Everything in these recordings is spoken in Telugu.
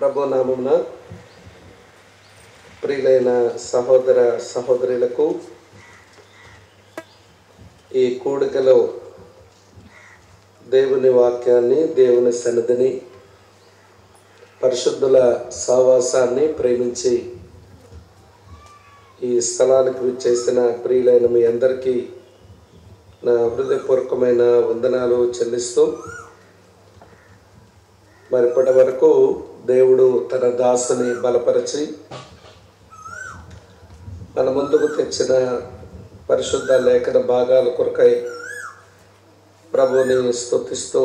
ప్రభు నామమున ప్రియులైన సహోదర సహోదరులకు ఈ కూడికలో దేవుని వాక్యాన్ని, దేవుని సన్నిధిని, పరిశుద్ధుల సహవాసాన్ని ప్రేమించి ఈ స్థలానికి విచ్చేసిన ప్రియులైన మీ అందరికీ నా హృదయపూర్వకమైన వందనాలు చెల్లిస్తూ, మరి ఇప్పటి వరకు దేవుడు తన దాసుని బలపరిచి మన ముందుకు తెచ్చిన పరిశుద్ధ లేఖన భాగాల కొరకై ప్రభుని స్తుతిస్తూ,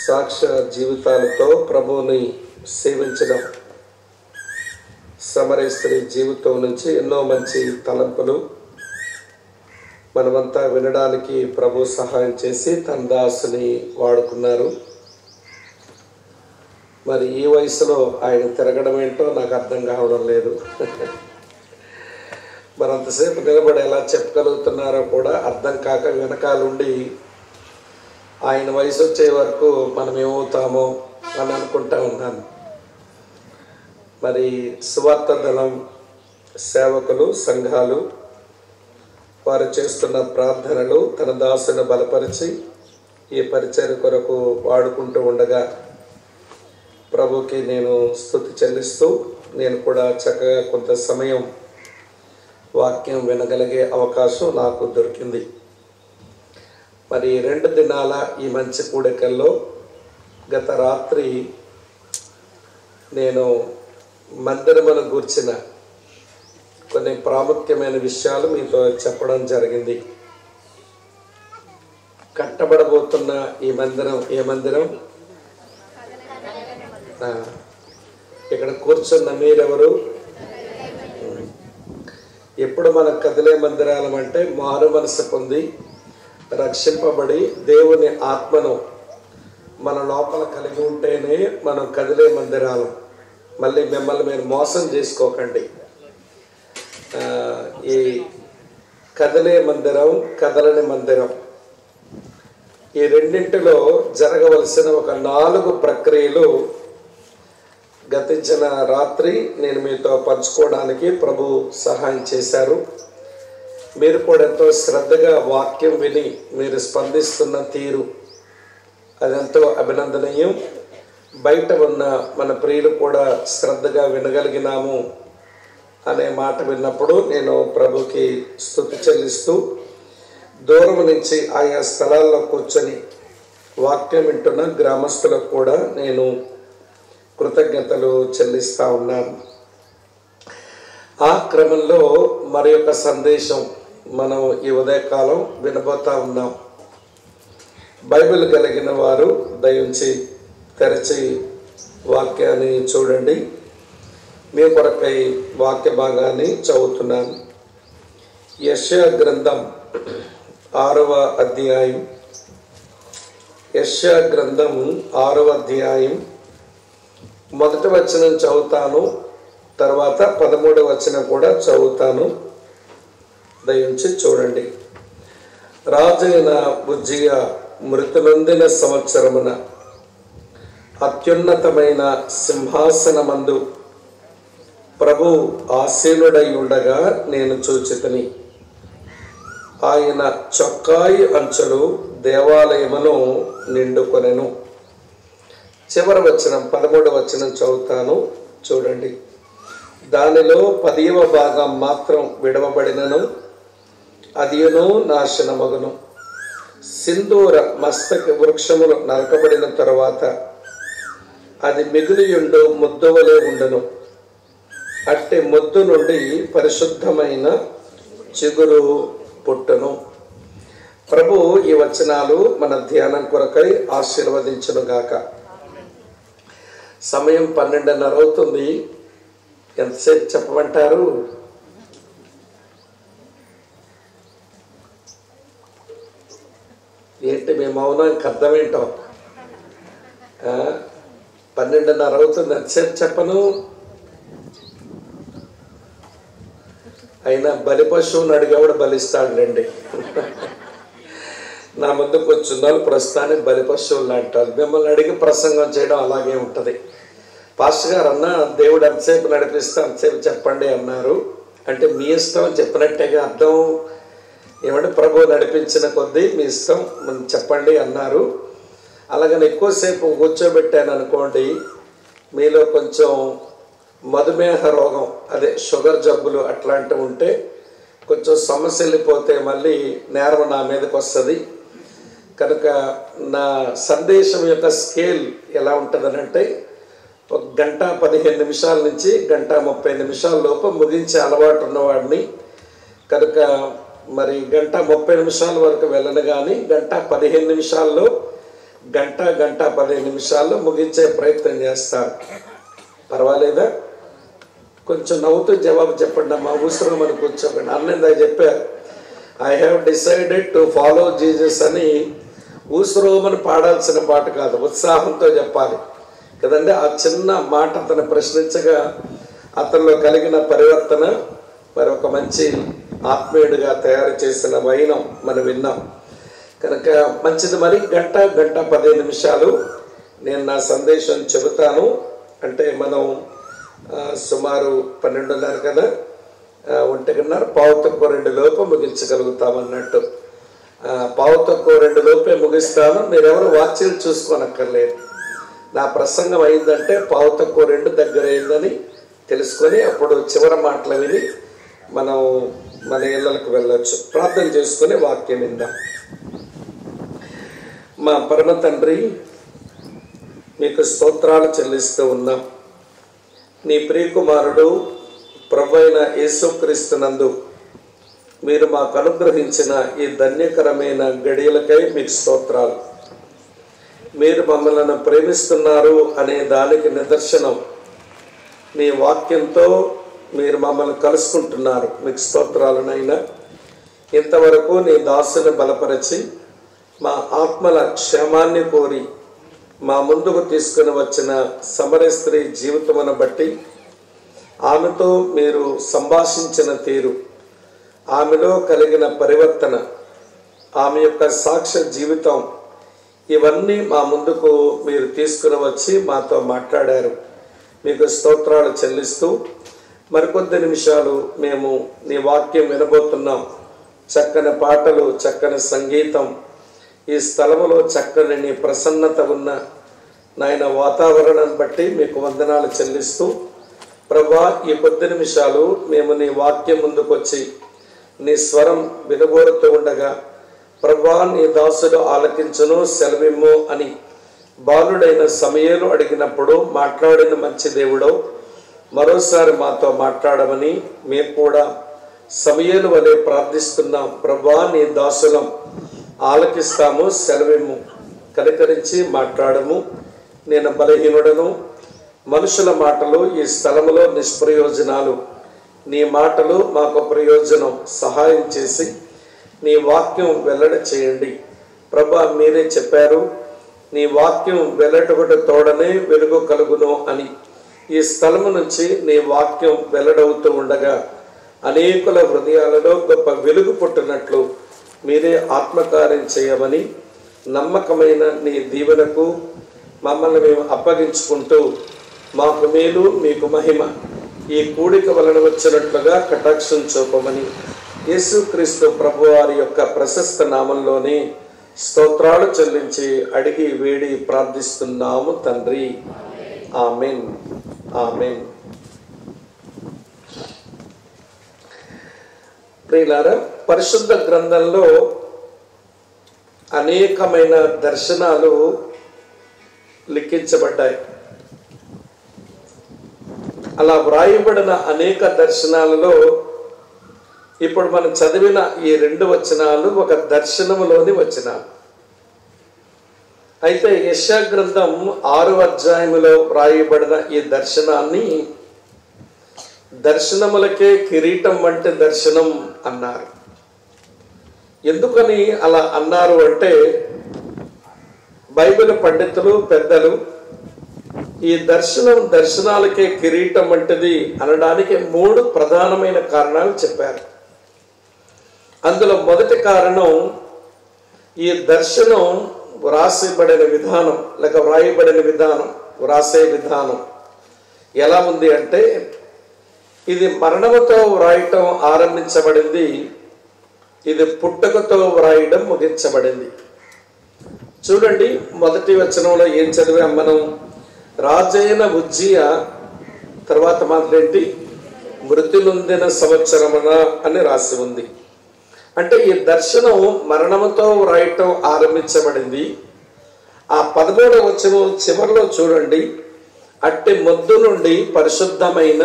సాక్ష్య జీవితాలతో ప్రభుని సేవించడం, సమరయ స్త్రీ జీవితం నుంచి ఎన్నో మంచి తలంపులు మనమంతా వినడానికి ప్రభు సహాయం చేసి తన దాసుని వాడుకున్నారు. మరి ఈ వయసులో ఆయన తిరగడం ఏంటో నాకు అర్థం కావడం లేదు. మరంతసేపు నిలబడి ఎలా చెప్పగలుగుతున్నారో కూడా అర్థం కాక వెనకాలండి ఆయన వయసు వచ్చే వరకు మనం ఏమవుతామో అని అనుకుంటా ఉన్నాను. మరి సువార్త దళం సేవకులు, సంఘాలు వారు చేస్తున్న ప్రార్థనలు తన దాసుని బలపరిచి ఈ పరిచర్య కొరకు వాడుకుంటూ ఉండగా ప్రభుకి నేను స్తుతి చెల్లిస్తూ, నేను కూడా చక్కగా కొంత సమయం వాక్యం వినగలిగే అవకాశం నాకు దొరికింది. మరి 2 దినాల ఈ మంచి కూడికల్లో గత రాత్రి నేను మందిరమును గూర్చిన కొన్ని ప్రాముఖ్యమైన విషయాలు మీతో చెప్పడం జరిగింది. కట్టబడబోతున్న ఈ మందిరం ఏ మందిరం? ఇక్కడ కూర్చున్న మీరెవరు? ఎప్పుడు మనం కదిలే మందిరాలం అంటే మారు మనసు పొంది రక్షింపబడి దేవుని ఆత్మను మన లోపల కలిగి ఉంటేనే మనం కదిలే మందిరాలం. మళ్ళీ మిమ్మల్ని మీరు మోసం చేసుకోకండి. ఈ కదిలే మందిరం, కదలని మందిరం, ఈ రెండింటిలో జరగవలసిన ఒక 4 ప్రక్రియలు గతించిన రాత్రి నేను మీతో పంచుకోవడానికి ప్రభు సహాయం చేశారు. మీరు కూడా ఎంతో శ్రద్ధగా వాక్యం విని మీరు స్పందిస్తున్న తీరు అదెంతో అభినందనీయం. బయట ఉన్న మన ప్రియులు కూడా శ్రద్ధగా వినగలిగినాము అనే మాట విన్నప్పుడు నేను ప్రభుకి స్తుతి చెల్లిస్తూ, దూరం నుంచి ఆయా స్థలాల్లో కూర్చొని వాక్యం వింటున్న గ్రామస్తులకు కూడా నేను కృతజ్ఞతలు చెల్లిస్తూ ఉన్నాను. ఆ క్రమంలో మరి యొక్క సందేశం మనం ఈ ఉదయకాలం వినబోతా ఉన్నాం. బైబిల్ కలిగిన వారు దయించి తెరచి వాక్యాన్ని చూడండి. మీ కొరకై వాక్య భాగాన్ని చదువుతున్నాను. యెషయా గ్రంథం 6వ అధ్యాయం. యెషయా గ్రంథం 6వ అధ్యాయం మొదటి వచనం చదువుతాను, తర్వాత 13వ వచనం కూడా చదువుతాను. దయించి చూడండి. రాజైన ఉజ్జియా మృతి నొందిన సంవత్సరమున అత్యున్నతమైన సింహాసనమందు ప్రభు ఆసీనుడై ఉండగా నేను చూచితిని. ఆయన చొక్కాయి అంచులు దేవాలయమును నిండుకొనెను. చివరి వచనం 13వ వచనం చదువుతాను, చూడండి. దానిలో 10వ భాగం మాత్రం విడవబడినను అదియును నాశనమగును. సింధూర మస్తక వృక్షములు నరకబడిన తరువాత అది మిగిలియుండు ముద్దువలే ఉండను. అట్టి ముద్దు నుండి పరిశుద్ధమైన చిగురు పుట్టును. ప్రభు ఈ వచనాలు మన ధ్యానం కొరకై ఆశీర్వదించునుగాక. సమయం 12:30 అవుతుంది. ఎంతసేపు చెప్పమంటారు? ఏంటి మీ మౌనానికి అర్థం ఏంటో? 12:30 అవుతుంది. ఎంతసేపు చెప్పను? అయినా బలి పశువుని అడిగేవాడు బలిస్తాడు రండి. నా ముందుకు వచ్చున్నారు ప్రస్తుతానికి బలిపశువులు అంటారు. మిమ్మల్ని అడిగి ప్రసంగం చేయడం అలాగే ఉంటుంది. పాస్టర్ గారు అన్న దేవుడు అంతసేపు నడిపిస్తే అంతసేపు చెప్పండి అన్నారు. అంటే మీ ఇష్టం చెప్పినట్టేగా అర్థం. ఏమంటే ప్రభు నడిపించిన కొద్దీ మీ ఇష్టం చెప్పండి అన్నారు. అలాగని ఎక్కువసేపు కూర్చోబెట్టాను అనుకోండి, మీలో కొంచెం మధుమేహ రోగం, అదే షుగర్ జబ్బులు అట్లాంటివి ఉంటే కొంచెం సమస్య వెళ్ళిపోతే మళ్ళీ నేరం నా మీదకి వస్తుంది. కనుక నా సందేశం యొక్క స్కేల్ ఎలా ఉంటుందనంటే 1 గంట 15 నిమిషాల నుంచి 1 గంట 30 నిమిషాల లోపు ముగించే అలవాటు ఉన్నవాడిని. కనుక మరి 1 గంట 30 నిమిషాల వరకు వెళ్ళను, కానీ 1 గంట 15 నిమిషాల్లో 1 గంట 15 నిమిషాల్లో ముగించే ప్రయత్నం చేస్తాను. పర్వాలేదా? కొంచెం నవ్వుతూ జవాబు చెప్పండి అమ్మా. ఊసరమని కూర్చోకండి. అన్నదా చెప్పారు, I have decided to follow Jesus అని. ఊసరోమని పాడాల్సిన పాట కాదు, ఉత్సాహంతో చెప్పాలి కదండి. ఆ చిన్న మాట అతను ప్రశ్నించగా అతనిలో కలిగిన పరివర్తన మరి ఒక మంచి ఆత్మీయుడిగా తయారు చేసిన వైనం మనం విన్నాం. కనుక మంచిది. మరి 1 గంట 15 నిమిషాలు నేను నా సందేశం చెబుతాను. అంటే మనం సుమారు 12:30 కదా, 1:30 1:15 లోపు ముగించగలుగుతామన్నట్టు. 1:15 లోపే ముగిస్తాను. మీరెవరు వాచ్యలు చూసుకోనక్కర్లేదు. నా ప్రసంగం అయిందంటే 1:15 దగ్గర అయిందని తెలుసుకొని అప్పుడు చివరి మాటలు విని మనం మన ఇళ్ళకు వెళ్ళొచ్చు. ప్రార్థన చేసుకుని వాక్యం విందాం. మా పరమ తండ్రి, మీకు స్తోత్రాలు చెల్లిస్తూ ఉన్నాం. నీ ప్రియకుమారుడు ప్రభు అయిన యేసుక్రీస్తునందు మీరు మాకు అనుగ్రహించిన ఈ ధన్యకరమైన గడియలకై మీకు స్తోత్రాలు. మీరు మమ్మల్ని ప్రేమిస్తున్నారు అనే దానికి నిదర్శనం మీ వాక్యంతో మీరు మమ్మల్ని కలుసుకుంటున్నారు. మీకు స్తోత్రాలనైనా. ఇంతవరకు నీ దాసుని బలపరిచి మా ఆత్మల క్షేమాన్ని కోరి మా ముందుకు తీసుకుని వచ్చిన సమర స్త్రీ జీవితమును బట్టి, ఆమెతో మీరు సంభాషించిన తీరు, ఆమెలో కలిగిన పరివర్తన, ఆమె యొక్క సాక్ష్య జీవితం, ఇవన్నీ మా ముందుకు మీరు తీసుకుని వచ్చి మాతో మాట్లాడారు. మీకు స్తోత్రాలు చెల్లిస్తూ మరికొద్ది నిమిషాలు మేము నీ వాక్యం వినబోతున్నాం. చక్కని పాటలు, చక్కని సంగీతం, ఈ స్థలములో చక్కని నీ ప్రసన్నత ఉన్న నాయన వాతావరణాన్ని బట్టి మీకు వందనాలు చెల్లిస్తూ, ప్రభా ఈ కొద్ది నిమిషాలు మేము నీ వాక్యం ముందుకు వచ్చి నీ స్వరం వినబోరుతూ ఉండగా, ప్రభా నీ దాసుడు ఆలకించును సెలవిమ్ము అని బాలుడైన సమయలు అడిగినప్పుడు మాట్లాడిన మంచి దేవుడో, మరోసారి మాతో మాట్లాడమని మేము కూడా సమయలు వలె ప్రార్థిస్తున్నాం. ప్రభా నీ దాసులం ఆలకిస్తాము, సెలవిమ్ము, కనికరించి మాట్లాడము. నేను బలహీనుడను, మనుషుల మాటలు ఈ స్థలములో నిష్ప్రయోజనాలు, నీ మాటలు మాకు ప్రయోజనం. సహాయం చేసి నీ వాక్యం వెల్లడి చేయండి. ప్రభా మీరే చెప్పారు, నీ వాక్యం వెల్లడొకటి తోడనే వెలుగు కలుగును అని. ఈ స్థలము నుంచి నీ వాక్యం వెల్లడవుతూ ఉండగా అనేకుల హృదయాలలో గొప్ప వెలుగు పుట్టినట్లు మీరే ఆత్మకార్యం చేయమని నమ్మకమైన నీ దీవెనకు మమ్మల్ని మేము అప్పగించుకుంటూ, మాకు మేలు మీకు మహిమ ఈ కూడిక వలన వచ్చినట్లుగా కటాక్షం చూపమని యేసుక్రీస్తు ప్రభువారి యొక్క ప్రశస్త నామంలోనే స్తోత్రాలు చెల్లించి అడిగి వేడి ప్రార్థిస్తున్నాము తండ్రి. Amen, amen. ప్రియులారా, పరిశుద్ధ గ్రంథంలో అనేకమైన దర్శనాలు లిఖించబడ్డాయి. అలా వ్రాయబడిన అనేక దర్శనాలలో ఇప్పుడు మనం చదివిన ఈ 2 వచనాలు ఒక దర్శనములోని వచనాలు. అయితే యెషయా గ్రంథం 6వ అధ్యాయములో వ్రాయబడిన ఈ దర్శనాన్ని దర్శనములకే కిరీటం వంటి దర్శనం అన్నారు. ఎందుకని అలా అన్నారు అంటే, బైబిల్ పండితులు పెద్దలు ఈ దర్శనాలకే కిరీటం వంటిది అనడానికి 3 ప్రధానమైన కారణాలు చెప్పారు. అందులో మొదటి కారణం, ఈ దర్శనం వ్రాసబడిన విధానం లేక వ్రాయబడిన విధానం, వ్రాసే విధానం ఎలా ఉంది అంటే, ఇది మరణముతో వ్రాయటం ఆరంభించబడింది, ఇది పుట్టుకతో వ్రాయడం ముగించబడింది. చూడండి, మొదటి వచనంలో ఏం చదివాం మనం? రాజైన ఉజ్జియా తర్వాత మాత్రేంటి? మృతి నొందిన సంవత్సరమున అని రాసి ఉంది. అంటే ఈ దర్శనం మరణముతో వ్రాయటం ఆరంభించబడింది. ఆ 13వ వచనం చివరిలో చూడండి, అట్టి మొద్దు నుండి పరిశుద్ధమైన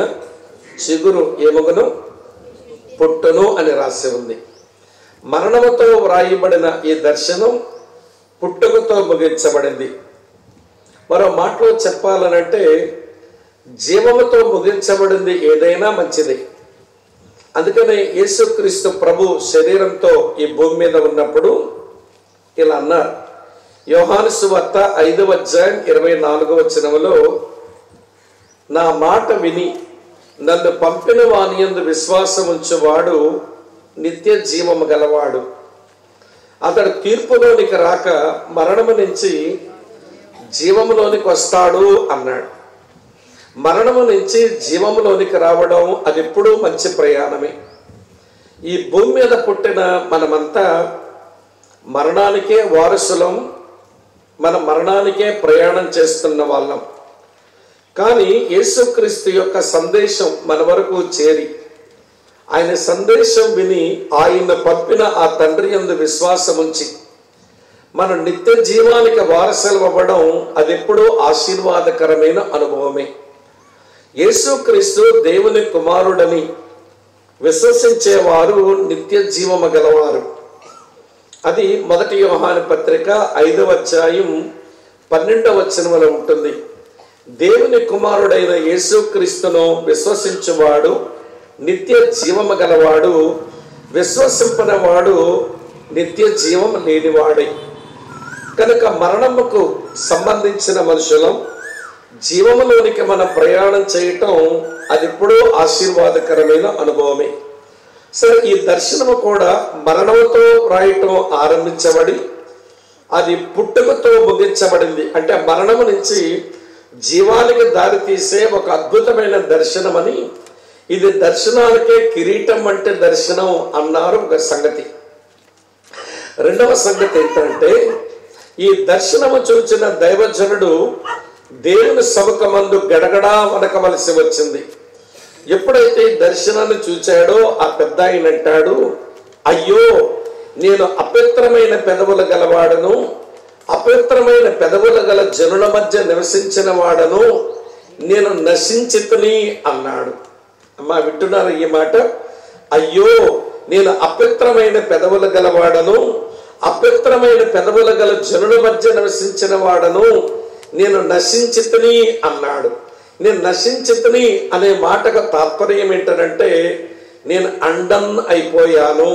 చిగురు ఏమగును? పుట్టును అని రాసి ఉంది. మరణముతో వ్రాయబడిన ఈ దర్శనం పుట్టుకతో ముగించబడింది. మరో మాటలో చెప్పాలనంటే, జీవముతో ముగించబడింది ఏదైనా మంచిది. అందుకనే యేసుక్రీస్తు ప్రభు శరీరంతో ఈ భూమి మీద ఉన్నప్పుడు ఇలా అన్నారు. యోహాను సువార్త 5వ అధ్యాయం 24వ వచనములో, నా మాట విని నన్ను పంపిన వాని యందు విశ్వాసం ఉంచువాడు నిత్య జీవము గలవాడు, అతడు తీర్పులోనికి రాక మరణము నుంచి జీవములోనికి వస్తాడు అన్నాడు. మరణము నుంచి జీవములోనికి రావడం అది ఎప్పుడూ మంచి ప్రయాణమే. ఈ భూమి మీద పుట్టిన మనమంతా మరణానికే వారసులం, మన మరణానికే ప్రయాణం చేస్తున్న వాళ్ళం. కానీ యేసుక్రీస్తు యొక్క సందేశం మన వరకు చేరి, ఆయన సందేశం విని ఆయన పంపిన ఆ తండ్రి యందు విశ్వాసం ఉంచి మనం నిత్య జీవానికి వారసులు అవ్వడం అది ఎప్పుడూ ఆశీర్వాదకరమైన అనుభవమే. యేసుక్రీస్తు దేవుని కుమారుడని విశ్వసించేవారు నిత్య జీవము గలవారు. అది మొదటి యోహాను పత్రిక 5వ అధ్యాయం 12వ వచనములో ఉంటుంది. దేవుని కుమారుడైన యేసుక్రీస్తును విశ్వసించువాడు నిత్య జీవము గలవాడు, విశ్వసింపనవాడు నిత్య జీవం లేనివాడే. కనుక మరణముకు సంబంధించిన మనుషులం జీవములోనికి మనం ప్రయాణం చేయటం అది ఎప్పుడూ ఆశీర్వాదకరమైన అనుభవమే. సరే, ఈ దర్శనము కూడా మరణంతో రాయటం ఆరంభించబడి అది పుట్టుకతో ముగించబడింది. అంటే మరణము నుంచి జీవానికి దారి తీసే ఒక అద్భుతమైన దర్శనమని, ఇది దర్శనాలకే కిరీటం అంటే దర్శనం అన్నారు ఒక సంగతి. రెండవ సంగతి ఏంటంటే, ఈ దర్శనము చూచిన దైవజనుడు దేవుని సముఖమందు గడగడా వణకవలసి వచ్చింది. ఎప్పుడైతే ఈ దర్శనాన్ని చూచాడో ఆ పెద్ద ఆయన అంటాడు, అయ్యో, నేను అపవిత్రమైన పెదవుల గలవాడను, అపవిత్రమైన పెదవుల గల జనుల మధ్య నివసించిన వాడను, నేను నశించితిని అన్నాడు. అమ్మా, వింటున్నారు ఈ మాట? అయ్యో, నేను అపవిత్రమైన పెదవుల గలవాడను, అపవిత్రమైన పెదవుల గల జనుల మధ్య నివసించిన వాడను, నేను నశించితిని అన్నాడు. నేను నశించితిని అనే మాటకు తాత్పర్యం ఏంటంటే, నేను అండం అయిపోయాను,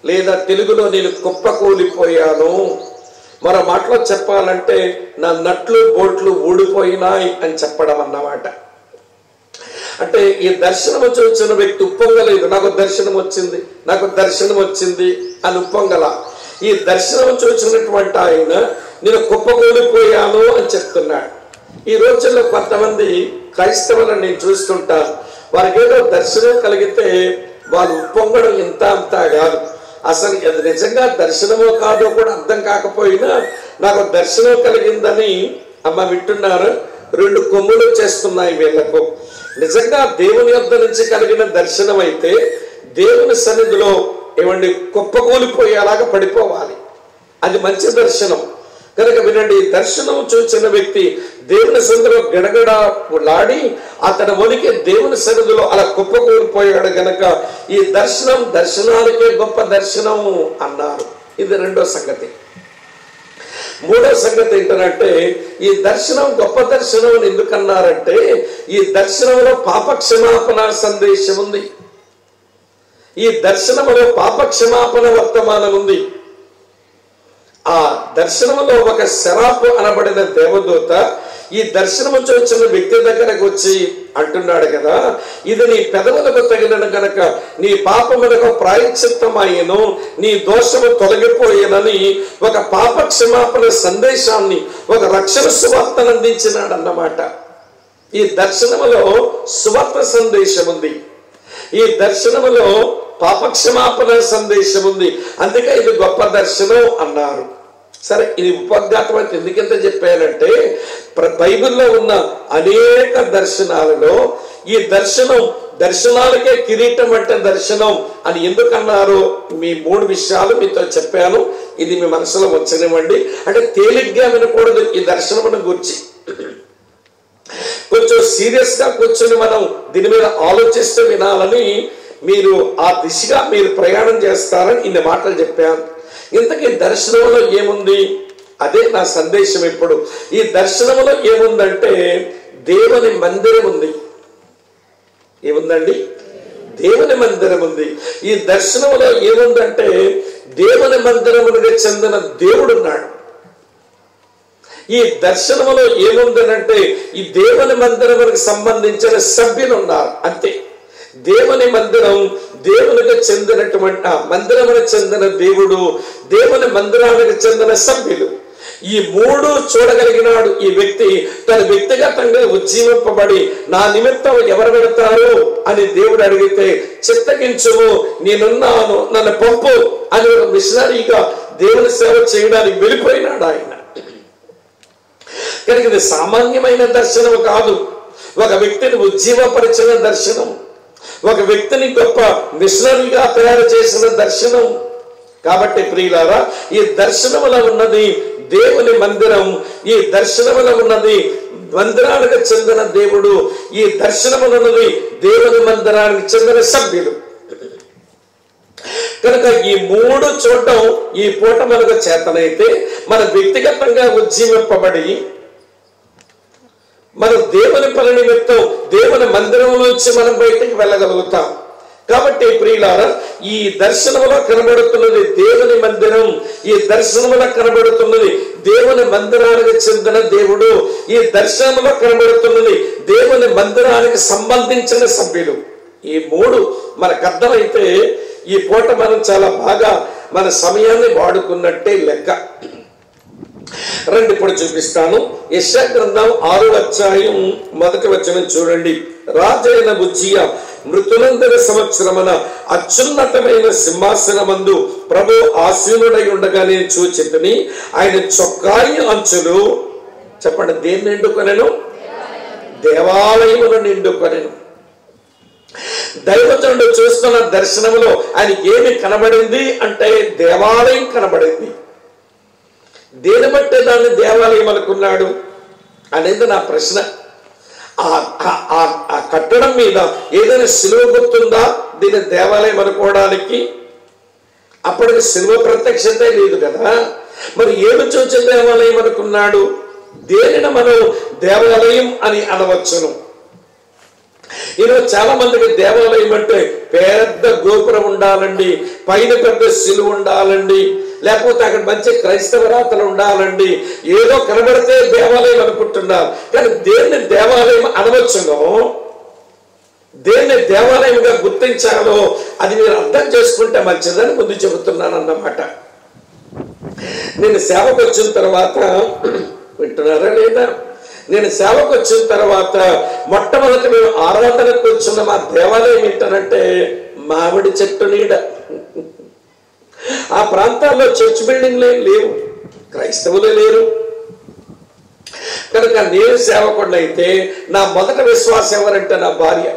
లేదా తెలుగులో నేను కుప్పకూలిపోయాను. మరో మాటలో చెప్పాలంటే నా నట్లు బోట్లు ఊడిపోయినాయి అని చెప్పడం అన్నమాట. అంటే ఈ దర్శనము చూసిన వ్యక్తి ఉప్పొంగలేదు, నాకు దర్శనం వచ్చింది, నాకు దర్శనం వచ్చింది అని ఉప్పొంగల. ఈ దర్శనం చూసినటువంటి ఆయన నేను కుప్పకూలిపోయాను అని చెప్తున్నాడు. ఈ రోజుల్లో కొంతమంది క్రైస్తవులను నేను చూస్తుంటాను, వారికి ఏదో దర్శనం కలిగితే వాళ్ళు ఉప్పొంగడం ఇంత అంతా కాదు. అసలు అది నిజంగా దర్శనమో కాదో కూడా అర్థం కాకపోయినా నాకు దర్శనం కలిగిందని, అమ్మ వింటున్నారు, 2 కొమ్ములు చేస్తున్నాయి వీళ్లకు. నిజంగా దేవుని యొద్ద నుంచి కలిగిన దర్శనం అయితే దేవుని సన్నిధిలో ఏమండి కుప్పకూలిపోయేలాగా పడిపోవాలి, అది మంచి దర్శనం. కనుక వినండి, దర్శనం చూసిన వ్యక్తి దేవుని సన్నిధిలో గడగడలాడి అతని వనికి దేవుని సన్నిధిలో అలా కుప్పకూలిపోయాడు. గనక ఈ దర్శనం దర్శనానికే గొప్ప దర్శనం అన్నారు. ఇది రెండో సంగతి. మూడో సంగతి ఏంటంటే, ఈ దర్శనం గొప్ప దర్శనం అని ఎందుకన్నారంటే, ఈ దర్శనంలో పాపక్షమాపణ సందేశం ఉంది. ఈ దర్శనంలో పాపక్షమాపణ వర్తమానం ఉంది. ఆ దర్శనంలో ఒక శరాపు అనబడిన దేవదూత ఈ దర్శనము చూచిన వ్యక్తి దగ్గరకు వచ్చి అంటున్నాడు కదా, ఇది నీ పెదవులకు తగిలిన గనక నీ పాపములకు ప్రాయశ్చిత్తమయ్యను, నీ దోషము తొలగిపోయేనని ఒక పాప క్షమాపణ సందేశాన్ని, ఒక రక్షణ సువార్తను అందించినాడు అన్నమాట. ఈ దర్శనములో సువార్త సందేశం ఉంది, ఈ దర్శనములో పాపక్షమాపణ సందేశం ఉంది. అందుకే ఇది గొప్ప దర్శనం అన్నారు. సరే, ఇది ఉపద్ఘాతం అంటే ఎందుకంత చెప్పానంటే, బైబిల్లో ఉన్న అనేక దర్శనాలలో ఈ దర్శనాలకే కిరీటం అంటే దర్శనం అని ఎందుకన్నారు? మీ 3 విషయాలు మీతో చెప్పాను. ఇది మీ మనసులో వచ్చనివ్వండి. అంటే తేలిగ్గా వినకూడదు ఈ దర్శనమును గురించి. కొంచెం సీరియస్ గా కూర్చొని మనం దీని మీద ఆలోచిస్తూ వినాలని, మీరు ఆ దిశగా మీరు ప్రయాణం చేస్తారని ఇన్ని మాటలు చెప్పాను. ఇంతకీ దర్శనంలో ఏముంది? అదే నా సందేశం. ఇప్పుడు ఈ దర్శనంలో ఏముందంటే దేవుని మందిరం ఉంది. ఏముందండి? దేవుని మందిరం ఉంది. ఈ దర్శనంలో ఏముందంటే దేవుని మందిరమునకు చెందిన దేవుడున్నాడు. ఈ దర్శనంలో ఏముందనంటే ఈ దేవుని మందిరమునకు సంబంధించిన సభ్యులు ఉన్నారు. అంతే. దేవుని మందిరం, దేవునికి చెందినటువంటి మందిరమునికి చెందిన దేవుడు, దేవుని మందిరానికి చెందిన సభ్యులు, ఈ 3 చూడగలిగినాడు ఈ వ్యక్తి. తన వ్యక్తిగతంగా ఉజ్జీవింపబడి నా నిమిత్తం ఎవరు పెడతారు అని దేవుడు అడిగితే, చిత్తగించుము, నేనున్నాను, నన్ను పంపు అని ఒక మిషనరీగా దేవుని సేవ చేయడానికి వెళ్ళిపోయినాడు ఆయన. కనుక ఇది సామాన్యమైన దర్శనం కాదు. ఒక వ్యక్తిని ఉజ్జీవపరిచిన దర్శనం, ఒక వ్యక్తిని గొప్ప మిషనరీగా తయారు చేసిన దర్శనం. కాబట్టి ప్రియులారా, ఈ దర్శనములో ఉన్నది దేవుని మందిరం, ఈ దర్శనములో ఉన్నది మందిరానికి చెందిన దేవుడు, ఈ దర్శనములో ఉన్నది దేవుని మందిరానికి చెందిన సభ్యులు. కనుక ఈ 3 చూడటం ఈ పూట మనకు చేతనైతే మన వ్యక్తిగతంగా ఉజ్జీవింపబడి మనం దేవుని పని నిమిత్తం దేవుని మందిరం నుంచి మనం బయటికి వెళ్ళగలుగుతాం. కాబట్టి ప్రియులారా, ఈ దర్శనంలో కనబడుతున్నది దేవుని మందిరం, ఈ దర్శనంలో కనబడుతున్నది దేవుని మందిరానికి చెందిన దేవుడు, ఈ దర్శనంలో కనబడుతున్నది దేవుని మందిరానికి సంబంధించిన సభ్యులు. ఈ 3 మనకు అర్థమైతే ఈ పూట మనం చాలా బాగా మన సమయాన్ని వాడుకున్నట్టే లెక్క. రండి, ఇప్పుడు చూపిస్తాను. యెషయా గ్రంథం 6వ అధ్యాయం 1వ వచనం చూడండి. రాజైన ఉజ్జియా మృతులందరి సంవత్సరమున అత్యున్నతమైన సింహాసనమందు ప్రభు ఆసీనుడై ఉండగా నేను చూచితిని. ఆయన చొక్కాయి అంచులు, చెప్పండి, దేన్ని నిండుకొనెను? దేవాలయమును నిండుకొనెను. దైవజనుడు చూస్తున్న దర్శనములో ఆయనకి ఏమి కనబడింది అంటే దేవాలయం కనబడింది. దేని బట్టే దాన్ని దేవాలయం అనుకున్నాడు అనేది నా ప్రశ్న. ఆ కట్టడం మీద ఏదైనా సిలువ గుర్తుందా దీని దేవాలయం అనుకోవడానికి? అప్పటికి సిలువ ప్రత్యక్షతే లేదు కదా. మరి ఏమి చూచే దేవాలయం అనుకున్నాడు? దేనిని మనం దేవాలయం అని అనవచ్చును. ఈరోజు చాలా మందికి దేవాలయం అంటే పెద్ద గోపురం ఉండాలండి, పైన పెద్ద సిలువ ఉండాలండి, లేకపోతే అక్కడ మంచి క్రైస్తవ రాతలు ఉండాలండి, ఏదో కనబడితే దేవాలయం అనుకుంటున్నారు. కానీ దేన్ని దేవాలయం అనవచ్చునో, దేన్ని దేవాలయంగా గుర్తించాలో అది మీరు అర్థం చేసుకుంటే మంచిదని ముందు చెబుతున్నాను అన్నమాట. నేను సేవకు వచ్చిన తర్వాత, వింటున్నారా లేదా, నేను సేవకు వచ్చిన తర్వాత మొట్టమొదటి మేము ఆరాధనకు వచ్చిన మా దేవాలయం ఏంటనంటే మామిడి చెట్టు నీడ. ఆ ప్రాంతాల్లో చర్చ్ బిల్డింగ్లు ఏం లేవు, క్రైస్తవులే లేరు. కనుక నేను సేవకుడిని అయితే నా మొదటి విశ్వాసం ఎవరంటే నా భార్య,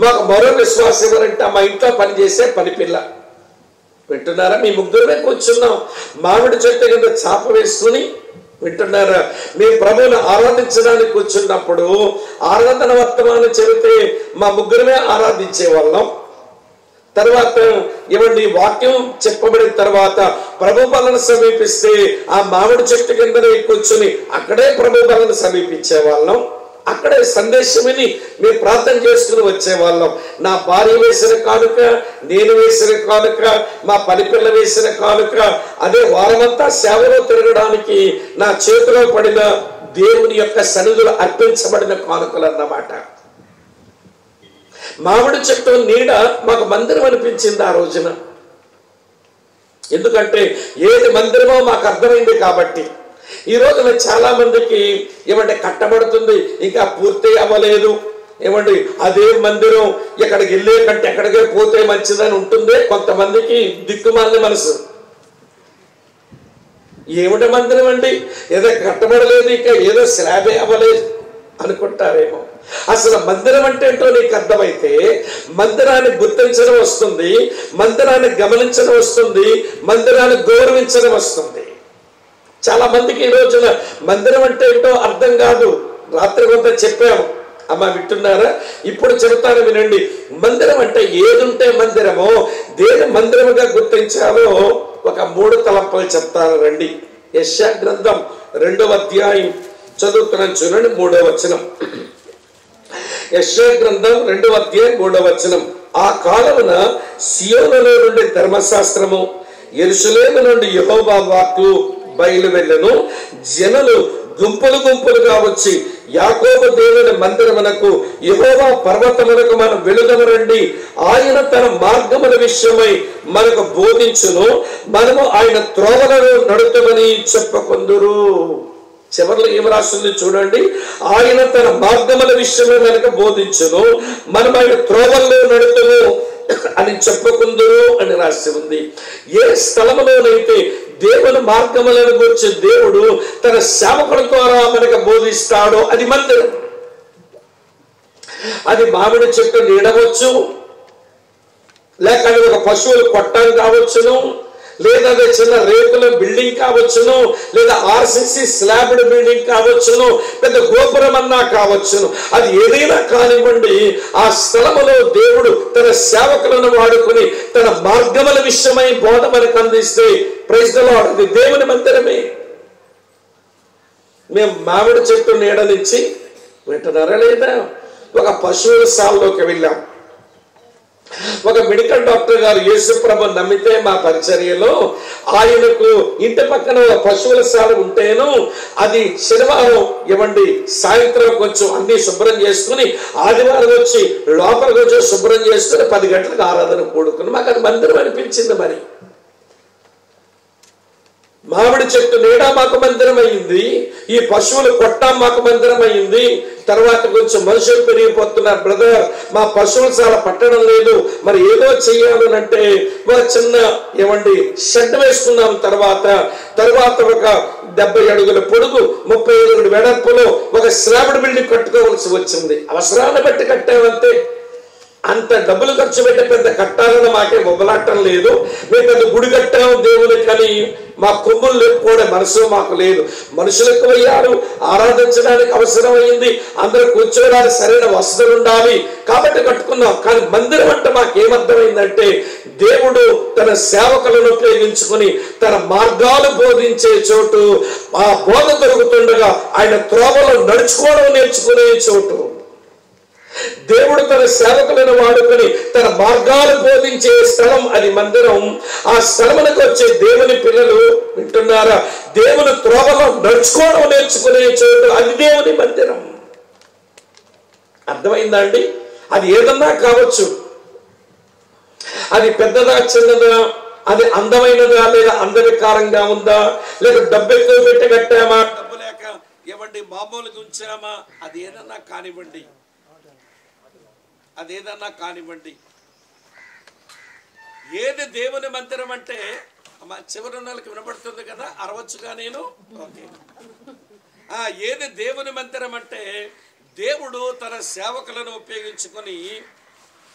మాకు మరో విశ్వాసం ఎవరంటే మా ఇంట్లో పనిచేసే పని పిల్ల. వింటున్నారా? మీ ముగ్గురమే కూర్చున్నాం మామిడి చెట్టు కింద చాప వేసుకుని. వింటున్నారా? మేము ప్రభువును ఆరాధించడానికి కూర్చున్నప్పుడు ఆరాధన వర్తమానం చెబితే మా ముగ్గురమే ఆరాధించే వాళ్ళం. తర్వాత ఇవ్వండి, వాక్యం చెప్పబడిన తర్వాత ప్రభు బలను సమీపిస్తే ఆ మామిడి చెట్టు కిందనే కూర్చుని అక్కడే ప్రభు బలను సమీపించే వాళ్ళం. అక్కడే సందేశం విని మేము ప్రార్థన చేసుకుని వచ్చేవాళ్ళం. నా భార్య వేసిన కానుక, నేను వేసిన కానుక, మా పనిపిల్ల వేసిన కానుక, అదే వారమంతా సేవలో తిరగడానికి నా చేతిలో పడిన దేవుని యొక్క సన్నిధిలో అర్పించబడిన కానుకలు అన్నమాట. మామిడి చెట్టు నీడ మాకు మందిరం అనిపించింది ఆ రోజున. ఎందుకంటే ఏది మందిరమో మాకు అర్థమైంది కాబట్టి. ఈ రోజున చాలా మందికి ఏమంటే కట్టబడుతుంది, ఇంకా పూర్తి అవ్వలేదు, ఏమండి అదే మందిరం ఎక్కడికి వెళ్ళే కంటే ఎక్కడికే పోతే మంచిదని ఉంటుంది కొంతమందికి దిక్కుమాలిన మనసు. ఏమిటి మందిరం అండి, ఏదో కట్టబడలేదు, ఇంకా ఏదో స్లాబే అవ్వలేదు అనుకుంటారేమో. అసలు మందిరం అంటే ఏంటో నీకు అర్థమైతే మందిరాన్ని గుర్తించడం వస్తుంది, మందిరాన్ని గమనించడం వస్తుంది, మందిరాన్ని గౌరవించడం వస్తుంది. చాలా మందికి ఈ రోజున మందిరం అంటే ఏంటో అర్థం కాదు. రాత్రి కొంత చెప్పాము, అమ్మ వింటున్నారా? ఇప్పుడు చెబుతాను వినండి. మందిరం అంటే ఏదుంటే మందిరమో, దేని మందిరముగా గుర్తించాలో ఒక 3 తలంపులు చెప్తాను రండి. యెషయా గ్రంథం 2వ అధ్యాయం చదువుతున్నాను చూడండి, 3వ వచనం. యెషయా గ్రంథం 2వ అధ్యాయం 3వ వచనం. ఆ కాలమున సియోనులో నుండి ధర్మశాస్త్రము, యెరూషలేము నుండి యెహోవా వాక్కు బయలు వెళ్ళను. జనులు గుంపులు గుంపులుగా వచ్చి యాకోబు దేవుని మందిరమునకు, యెహోవా పర్వతమునకు మనం వెళుదము రండి, ఆయన తన మార్గముల విషయమై మనకు బోధించును, మనము ఆయన త్రోవలను నడుతుమని చెప్పుకొందురు. చివరిలో ఏం రాస్తుంది చూడండి, ఆయన తన మార్గముల విషయమై మనకు బోధించును, మనం ఆయన త్రోవల్లో నడుతుము అని చెప్పుకుందరు అని రాసి ఉంది. ఏ స్థలములోనైతే దేవుని మార్గములను గురించి దేవుడు తన సేవకుల ద్వారా మనకు బోధిస్తాడో అది మందిరం. అది మామిడి చెట్టు నీడవచ్చు, లేక అది ఒక పశువులు కొట్టం కావచ్చును, లేదా అది చిన్న రేకుల బిల్డింగ్ కావచ్చును, లేదా ఆర్సిసి స్లాబ్డ్ బిల్డింగ్ కావచ్చును, పెద్ద గోపురం అన్నా కావచ్చును. అది ఏదైనా కానివ్వండి, ఆ స్థలములో దేవుడు తన సేవకులను వాడుకుని తన మార్గముల విషయమై బోధ మనకు అందిస్తే ప్రైజ్ ది లార్డ్, అది దేవుని మందిరమే. మేము మామిడి చెట్టు నీడనిచ్చి వింటున్నారా లేదా, ఒక పశువుల సాల్లోకి వెళ్ళాం. ఒక మెడికల్ డాక్టర్ గారు యేసుప్రభు నమ్మితే మా పరిచర్యలో ఆయనకు ఇంటి పక్కన పశువుల శాల ఉంటేను, అది శనివారం ఇవ్వండి సాయంత్రం కొంచెం అన్ని శుభ్రం చేసుకుని ఆదివారం వచ్చి లోపలికి వచ్చి శుభ్రం చేసుకుని 10 గంటలకు ఆరాధన కూడుకుని మాకు అది మందిరం అనిపించింది. మరి మామిడి చెట్టు నీడ మాకు మందిరం అయింది, ఈ పశువులు కొట్ట మాకు మందిరం అయింది. తర్వాత కొంచెం మనుషులు పెరిగిపోతున్నారు, బ్రదర్ మా పశువులు చాలా పట్టడం లేదు, మరి ఏదో చెయ్యాలనంటే ఒక చిన్న ఏమండి షెడ్ వేసుకున్నాం. తర్వాత ఒక 70 అడుగుల పొడుగు 35 అడుగుల వెడల్పులో ఒక స్లాబ్డ్ బిల్డింగ్ కట్టుకోవాల్సి వచ్చింది. అవసరాన్ని బట్టి కట్టామంతే. అంత డబ్బులు ఖర్చు పెట్టి పెద్ద కట్టాలని మాకే మొదలాటం లేదు. మేము పెద్ద గుడి కట్టాము దేవునికి, కానీ మా కొమ్ములు లేకపోవడం మనసు మాకు లేదు. మనుషులు ఎక్కువయ్యారు, ఆరాధించడానికి అవసరం అయింది, అందరూ కూర్చోడానికి సరైన వసతులు ఉండాలి కాబట్టి కట్టుకున్నాం. కానీ మందిరం అంటే మాకేమర్థమైందంటే దేవుడు తన సేవకులను ఉపయోగించుకుని తన మార్గాలు బోధించే చోటు, ఆ బోధ దొరుకుతుండగా ఆయన త్రోవలో నడుచుకోవడం నేర్చుకునే చోటు. దేవుడు తన సేవకులను వాడుకొని తన మార్గాలు బోధించే స్థలం అది మందిరం. ఆ స్థలములకు వచ్చే దేవుని పిల్లలు వింటున్నారా, దేవుని త్రోవలో నడుచుకోవడం నేర్చుకునే చోటు అది దేవుని మందిరం. అర్థమైందా అండి? అది ఏదన్నా కావచ్చు, అది పెద్దదా చిన్నదా, అది అందమైనదా లేదా అందవికారంగా ఉందా, లేక డబ్బు ఎక్కువ పెట్టి కట్టామా, డబ్బు లేక ఇవ్వండి మామూలుగా ఉంచామా, అది ఏదన్నా కానివ్వండి, అదేదన్నా కానివ్వండి. ఏది దేవుని మందిరం అంటే అమ్మా చివరి నెలకి వినపడుతుంది కదా, అరవచ్చుగా నేను ఓకే. ఏది దేవుని మందిరం అంటే దేవుడు తన సేవకులను ఉపయోగించుకొని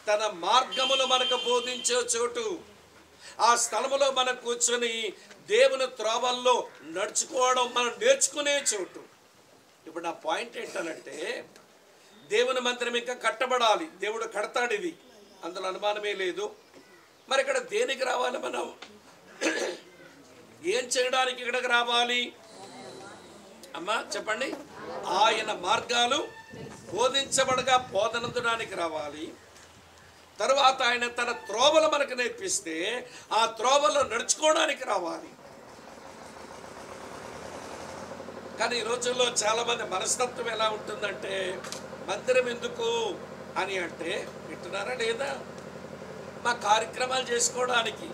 తన మార్గములు మనకు బోధించే చోటు. ఆ స్థలములో మనం కూర్చొని దేవుని త్రోవల్లో నడుచుకోవడం మనం నేర్చుకునే చోటు. ఇప్పుడు నా పాయింట్ ఏంటంటే దేవుని మందిరం ఇంకా కట్టబడాలి, దేవుడు కడతాడు, ఇది అందులో అనుమానమే లేదు. మరి ఇక్కడ దేనికి రావాలి, మనం ఏం చేయడానికి ఇక్కడికి రావాలి అమ్మా చెప్పండి? ఆయన మార్గాలు బోధించబడగా బోధనందడానికి రావాలి. తరువాత ఆయన తన త్రోవలు మనకు నేర్పిస్తే ఆ త్రోవలో నడుచుకోవడానికి రావాలి. కానీ ఈ రోజుల్లో చాలామంది మనస్తత్వం ఎలా ఉంటుందంటే, మందిరం ఎందుకు అని అంటే, వింటున్నారా లేదా, మా కార్యక్రమాలు చేసుకోవడానికి,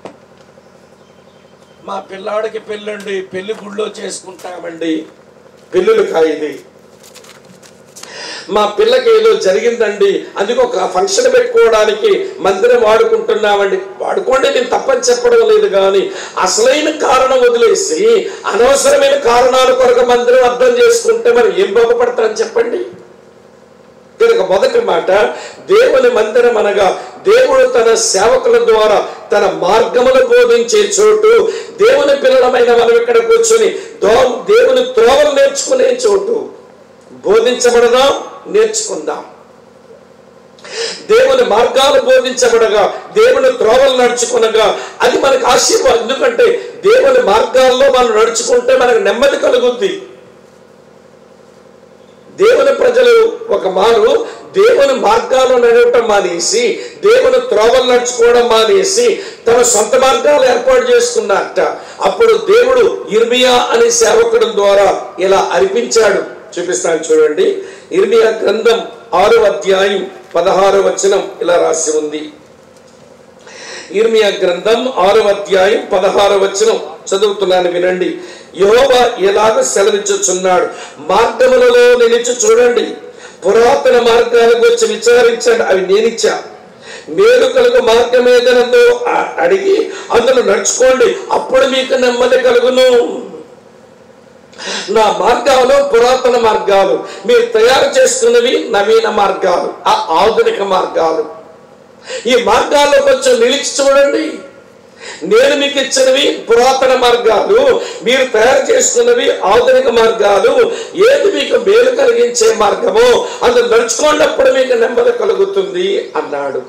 మా పిల్లాడికి పెళ్ళండి, పెళ్లి గుళ్ళో చేసుకుంటామండి, పెళ్ళిళ్ళు కాయిది, మా పిల్లకి ఏదో జరిగిందండి అందుకు ఒక ఫంక్షన్ పెట్టుకోవడానికి మందిరం వాడుకుంటున్నామండి. వాడుకోండి, నేను తప్పని చెప్పడం లేదు, కానీ అసలైన కారణం వదిలేసి అనవసరమైన కారణాల కొరకు మందిరం అర్థం చేసుకుంటే మరి ఏం బాగుపడతారని చెప్పండి. కనుక మొదటి మాట, దేవుని మందిరం అనగా దేవుడు తన సేవకుల ద్వారా తన మార్గములు బోధించే చోటు. దేవుని పిల్లలమైన మనం ఇక్కడ కూర్చొని దేవుని త్రోవలు నేర్చుకునే చోటు. బోధించబడదాం, నేర్చుకుందాం. దేవుని మార్గాలు బోధించబడగా, దేవుని త్రోవలు నడుచుకునగా అది మనకు ఆశీర్వాదం. ఎందుకంటే దేవుని మార్గాల్లో మనం నడుచుకుంటే మనకు నెమ్మది కలుగుద్ది. దేవుని ప్రజలు ఒక మారు దేవుని మార్గాలు నడవటం మానేసి, దేవుని త్రోవలు నడుచుకోవడం మానేసి తమ సొంత మార్గాలు ఏర్పాటు చేసుకున్నారట. అప్పుడు దేవుడు ఇర్మియా అనే సేవకుడి ద్వారా ఇలా అర్పించాడు. చూపిస్తాను చూడండి. ఇర్మియా గ్రంథం 6వ అధ్యాయం 16వ వచనం ఇలా రాసి ఉంది. ఇర్మియా గ్రంథం 6వ అధ్యాయం 16వ వచనం చదువుతున్నాను, వినండి. యెహోవా ఎలాగ సెలవిచ్చుచున్నాడు, మార్గములలో నిలిచి చూడండి, పురాతన మార్గాలకు వచ్చి విచారించండి, అవి నేనిచ్చా. మేలు కలుగు మార్గం ఏదైనా అడిగి అందులో నడుచుకోండి, అప్పుడు మీకు నెమ్మది కలుగును. నా మార్గాలు పురాతన మార్గాలు, మీరు తయారు చేసుకున్నవి నవీన మార్గాలు, ఆ ఆధునిక మార్గాలు. ఈ మార్గాల్లో కొంచెం నిలిచి చూడండి. నేను మీకు ఇచ్చినవి పురాతన మార్గాలు, మీరు తయారు చేసుకున్నవి ఆధునిక మార్గాలు. ఏది మీకు మేలు కలిగించే మార్గమో అందులో నడుచుకున్నప్పుడు మీకు నెమ్మది కలుగుతుంది అన్నాడు.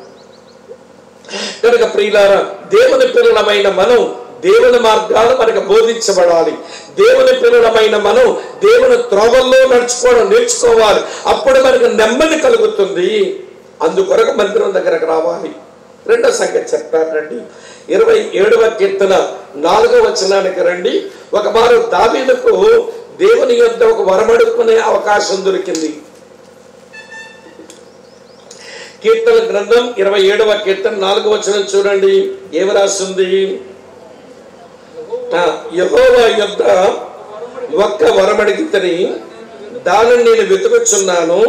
కనుక ప్రియులారా, దేవుని పిల్లలమైన మనం దేవుని మార్గాలు మనకు బోధించబడాలి. దేవుని పిల్లలమైన మనం దేవుని త్రోవల్లో నడుచుకోవడం నేర్చుకోవాలి. అప్పుడు మనకు నెమ్మది కలుగుతుంది. అందుకొరకు మందిరం దగ్గరకు రావాలి. రెండో సంగతి చెప్తానండి. 27వ కీర్తన 4వ వచనానికి రండి. ఒక మారు దావీదుకు దేవుని యొద్ద ఒక వరమడుకునే అవకాశం దొరికింది. కీర్తన గ్రంథం 27వ కీర్తన 4వ వచనం చూడండి, ఏమి రాస్తుంది. యెహోవా యొద్ద ఒక్క వరమడిగితని, దానిని నేను వెతుకుచున్నాను.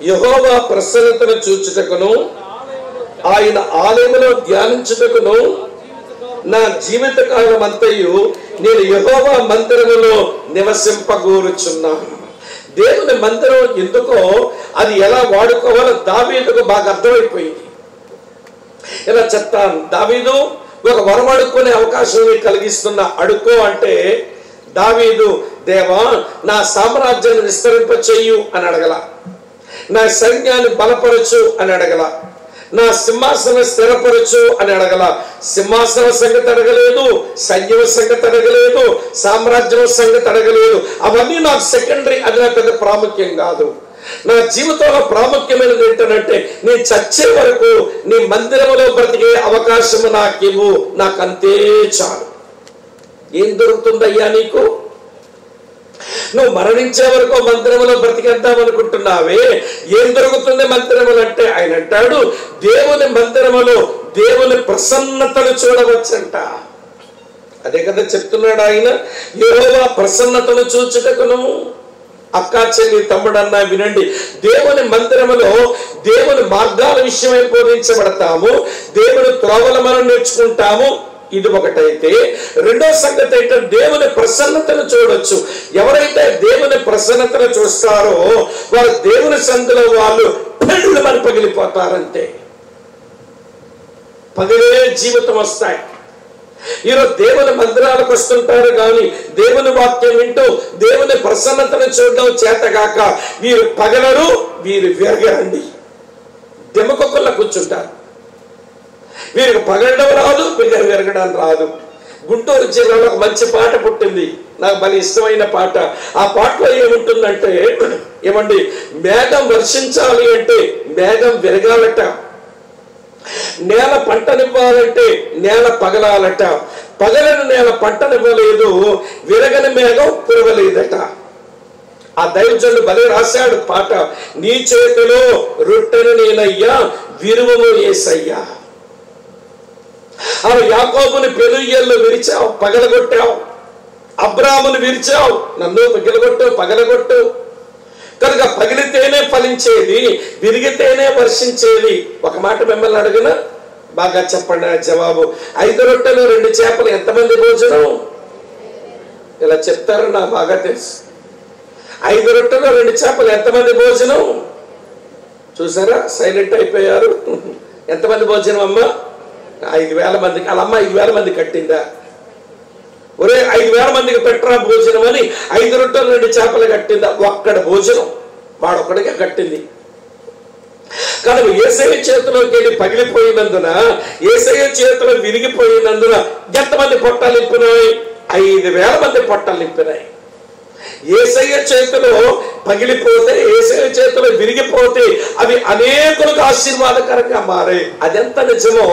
యెహోవా ప్రసన్నతను చూచుటకును ఆయన ఆలయములో ధ్యానించుటకును నా జీవిత కాలం అంతయు నేను యెహోవా మందిరములో నివసింపగోరుచున్నాను. దేవుని మందిరం ఎందుకో, అది ఎలా వాడుకోవాలో దావీదుకు బాగా అర్థమైపోయింది. ఇలా చెప్తాను. దావీదు ఒక వరం అడుక్కునే అవకాశం కలిగిస్తున్న, అడుక్కో అంటే దావీదు, దేవా నా సామ్రాజ్యాన్ని విస్తరింప చెయ్యు అని అడగల, నా సైన్యాన్ని బలపరచు అని అడగల, నా సింహాసనం స్థిరపరచు అని అడగల. సింహాసన సంగతి అడగలేదు, సైన్యం సంగతి అడగలేదు, సామ్రాజ్యం సంగతి అడగలేదు. అవన్నీ నాకు సెకండరీ, అది నాకు పెద్ద ప్రాముఖ్యం కాదు. నా జీవితంలో ప్రాముఖ్యమైనది ఏంటంటే, నేను చచ్చే వరకు నీ మందిరంలో బ్రతికే అవకాశం నాకివ్వు, నాకంతే చాలు. ఏం దొరుకుతుందయ్యా నీకు? నువ్వు మరణించే వరకు మందిరంలో బ్రతికేద్దాం అనుకుంటున్నావే, ఏం దొరుకుతుంది మందిరములు అంటే? ఆయన అంటాడు, దేవుని మందిరములో దేవుని ప్రసన్నతను చూడవచ్చంట. అదే కదా చెప్తున్నాడు ఆయన. యెహోవా ప్రసన్నతను చూచుటకును. అక్క చెల్లి తమ్ముడన్నా వినండి, దేవుని మందిరములో దేవుని మార్గాల విషయమై బోధించబడతాము, దేవుని త్రోవలు మనం నేర్చుకుంటాము. ఇది ఒకటైతే, రెండో సంగతి ఏంటంటే దేవుని ప్రసన్నతను చూడొచ్చు. ఎవరైతే దేవుని ప్రసన్నతను చూస్తారో వారు దేవుని సందులో వాళ్ళు పెళ్ళు మరి పగిలిపోతారంతే. పగిలే జీవితం వస్తాయి. ఈరోజు దేవుని మందిరాలకు వస్తుంటారు కానీ దేవుని వాక్యం వింటూ దేవుని ప్రసన్నతను చూడడం చేతగాక వీరు పగలరు, వీరు విరగరండి, దెమ్మకొక్కల్లో కూర్చుంటారు. వీరికి పగలడం రాదు, వీరికి విరగడం రాదు. గుంటూరు జిల్లాలో ఒక మంచి పాట పుట్టింది, నాకు భలే ఇష్టమైన పాట. ఆ పాటలో ఏముంటుందంటే, ఏమండి, మేఘం వర్షించాలి అంటే మేఘం విరగాలట, నేల పంటనివ్వాలంటే నేల పగలాలట, పగలని నేల పంటనివ్వలేదు, విరగని మేఘం కురవలేదట. ఆ దైవజనుడు భలే రాశాడు పాట. నీ చేతిలో రొట్టెను నేనయ్యా, విరువము యేసయ్యా. యాకోబుని పెనుయ్యల్లో విరిచావు, పగలగొట్టావు. అబ్రాహామును విరిచావు, నన్ను పగలగొట్టు. కనుక పగిలితేనే ఫలించేది, విరిగితేనే వర్షించేది. ఒక మాట మిమ్మల్ని అడిగిన బాగా చెప్పండి జవాబు. 5 రొట్టెలు 2 చేపలు ఎంతమంది భోజనం? ఇలా చెప్తారు, నాకు బాగా తెలుసు. 5 రొట్టెలు 2 చేపలు ఎంతమంది భోజనం? చూసారా, సైలెంట్ అయిపోయారు. ఎంతమంది భోజనం అమ్మా? 5,000 మందికి. అలా అమ్మ 5,000 మంది కట్టిందా? ఒరే 5,000 మందికి పెట్టరా భోజనం అని 5 రొట్టెలు 2 చేపలు కట్టిందా? ఒక్కడ భోజనం వాడొక్కడికే కట్టింది. కనుక యేసయ్య చేతిలోకి వెళ్ళి పగిలిపోయినందున, యేసయ్య చేతిలో విరిగిపోయినందున ఎంతమంది పొట్టాలు నింపినాయి? 5,000 మంది పొట్టాలు నింపినాయి. యేసయ్య చేతిలో పగిలిపోతే, యేసయ్య చేతిలో విరిగిపోతే అవి అనేకులకు ఆశీర్వాదకరంగా మారాయి. అదెంత నిజమో,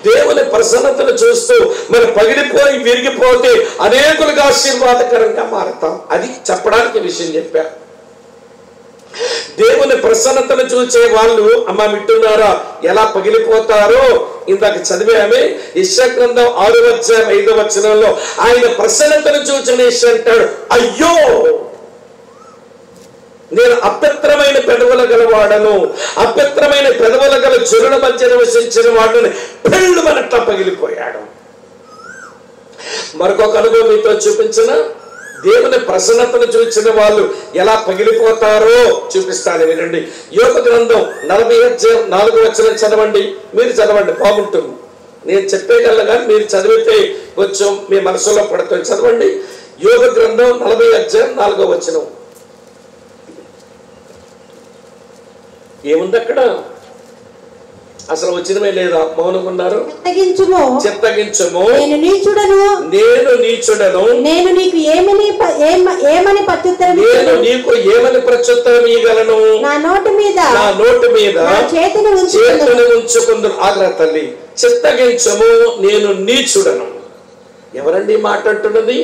దేవుని ప్రసన్నతను చూస్తూ మనం పగిలిపోయి విరిగిపోతే అనేకులకు ఆశీర్వాదకరంగా మారుతాం. అది చెప్పడానికి విషయం చెప్పా. దేవుని ప్రసన్నతను చూసే వాళ్ళు అమ్మ వింటున్నారా ఎలా పగిలిపోతారో ఇందాక చదివామే. యెషయా గ్రంథం 6వ అధ్యాయం 5వ వచనంలో ఆయన ప్రసన్నతను చూచిన యెషయా అంటాడు, అయ్యో నేను అపవిత్రమైన పెదవుల గలవాడను, అపవిత్రమైన పెదవుల గల జనుల మధ్య నివసించిన వాడిని పెళ్ళు మనట్లా పగిలిపోయాడు. మరొక అనుభవం మీతో చూపించిన దేవుని ప్రసన్నతను చూసిన వాళ్ళు ఎలా పగిలిపోతారో చూపిస్తాను, వినండి. యోబు గ్రంథం 40వ అధ్యాయం 4వ వచనం చదవండి. మీరు చదవండి, బాగుంటుంది. నేను చెప్పేగలను కానీ మీరు చదివితే కొంచెం మీ మనసులో పడుతుంది. చదవండి. యోబు గ్రంథం 40వ అధ్యాయం 4వ వచనం. ఏముంది అక్కడ? అసలు వచ్చినమే లేదా? మౌనంగా ఉన్నారు. చిత్తగించుము, నేను నీచుడను, నేను నీకు ఏమని ప్రత్యుత్తరం ఇయ్యగలను? నా నోటి మీద చేతిని ఉంచుకుందు. ఆగ్రా తల్లి, చిత్తగించుము, నేను నీచుడను. ఎవరండి మాట అంటున్నది?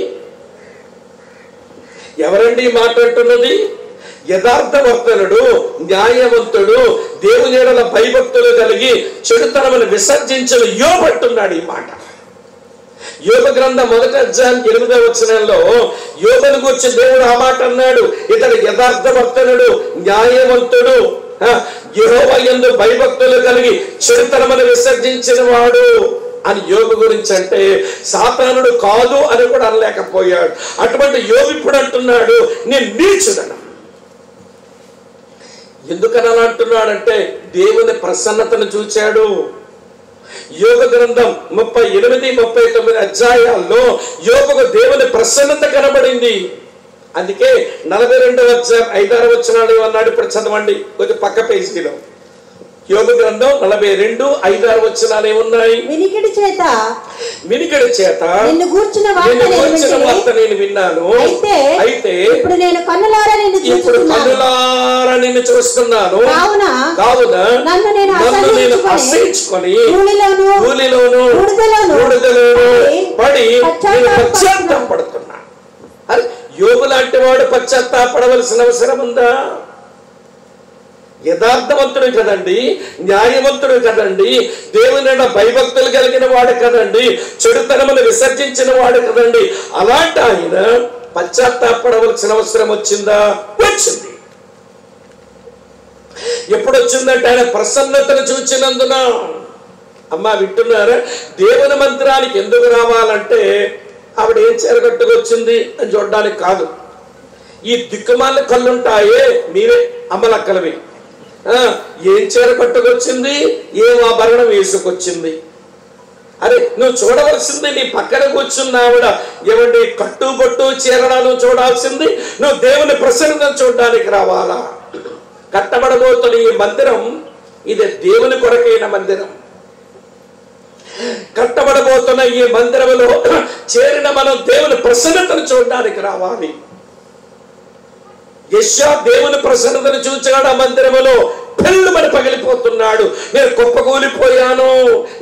యథార్థవర్తనుడు, న్యాయవంతుడు, దేవుని యెడల భయభక్తులు కలిగి చెడుతనమును విసర్జించిన యోబు అంటున్నాడు ఈ మాట. యోబు గ్రంథం 1వ అధ్యాయం 8వ వచనంలో యోబును గురించి దేవుడు ఆ మాట అన్నాడు. ఇతడు యథార్థవర్తనుడు, న్యాయవంతుడు, యెహోవా యందు భయభక్తులు కలిగి చెడుతనమును విసర్జించిన వాడు అని యోబు గురించి అంటే సాతానుడు కాదు అని కూడా అనలేకపోయాడు. అటువంటి యోబు ఇప్పుడు అంటున్నాడు, నేను నీచుడను. ఎందుకని అలా అంటున్నాడంటే దేవుని ప్రసన్నతను చూచాడు. యోబు గ్రంథం 38, 39 అధ్యాయాల్లో యోబుకు దేవుని ప్రసన్నత కనబడింది. అందుకే 42వ అధ్యాయం 5-6 వచనాలు ఏమన్నాడు? ఇప్పుడు చదవండి కొంచెం పక్క పేజీలో. యోబు గ్రంథం 42, 5-6 వచనాలు ఏమున్నాయి? వినికిడి చేత నిన్ను గూర్చిన వార్త నేను విన్నాను, అయితే ఇప్పుడు నేను కన్నులారా నిన్ను చూస్తున్నాను. కావున నన్ను నేను అసహించుకొని ధూళిలోను బూడిదలోను పడి పశ్చాత్తాపడుతున్నా. అరే యోబు లాంటి వాడు పశ్చాత్తాపడవలసిన అవసరం ఉందా? యథార్థవంతుడు కదండి, న్యాయవంతుడు కదండి, దేవుని భయభక్తులు కలిగిన వాడు కదండి, చెడుతనమును విసర్జించిన వాడు కదండి. అలాంటి ఆయన పశ్చాత్తాపడవలసిన అవసరం వచ్చిందా? వచ్చింది. ఎప్పుడు వచ్చిందంటే ఆయన ప్రసన్నతను చూచినందున. అమ్మా వింటున్నారా? దేవుని మందిరానికి ఎందుకు రావాలంటే ఆవిడ ఏం చేరగట్టుకొచ్చింది అని చూడడానికి కాదు. ఈ దిక్కుమాల కళ్ళుంటాయే మీవే అమ్మలక్కలవి. ఏం చీర కట్టుకొచ్చింది, ఏం ఆభరణం వేసుకొచ్చింది. అరే నువ్వు చూడవలసింది నీ పక్కన కూర్చున్న ఆవిడ ఏమండి కట్టుబొట్టు చీరడాలు చూడాల్సింది, నువ్వు దేవుని ప్రసన్నతను చూడడానికి రావాలా? కట్టబడబోతున్న ఈ మందిరం ఇది దేవుని కొరకైన మందిరం. కట్టబడబోతున్న ఈ మందిరంలో చేరిన మనం దేవుని ప్రసన్నతను చూడడానికి రావాలి. యెషయా దేవుని ప్రసన్నతను చూచాడు. ఆ మందిరములో పెళ్ళుమని పగిలిపోతున్నాడు. నేను కుప్పకూలిపోయాను,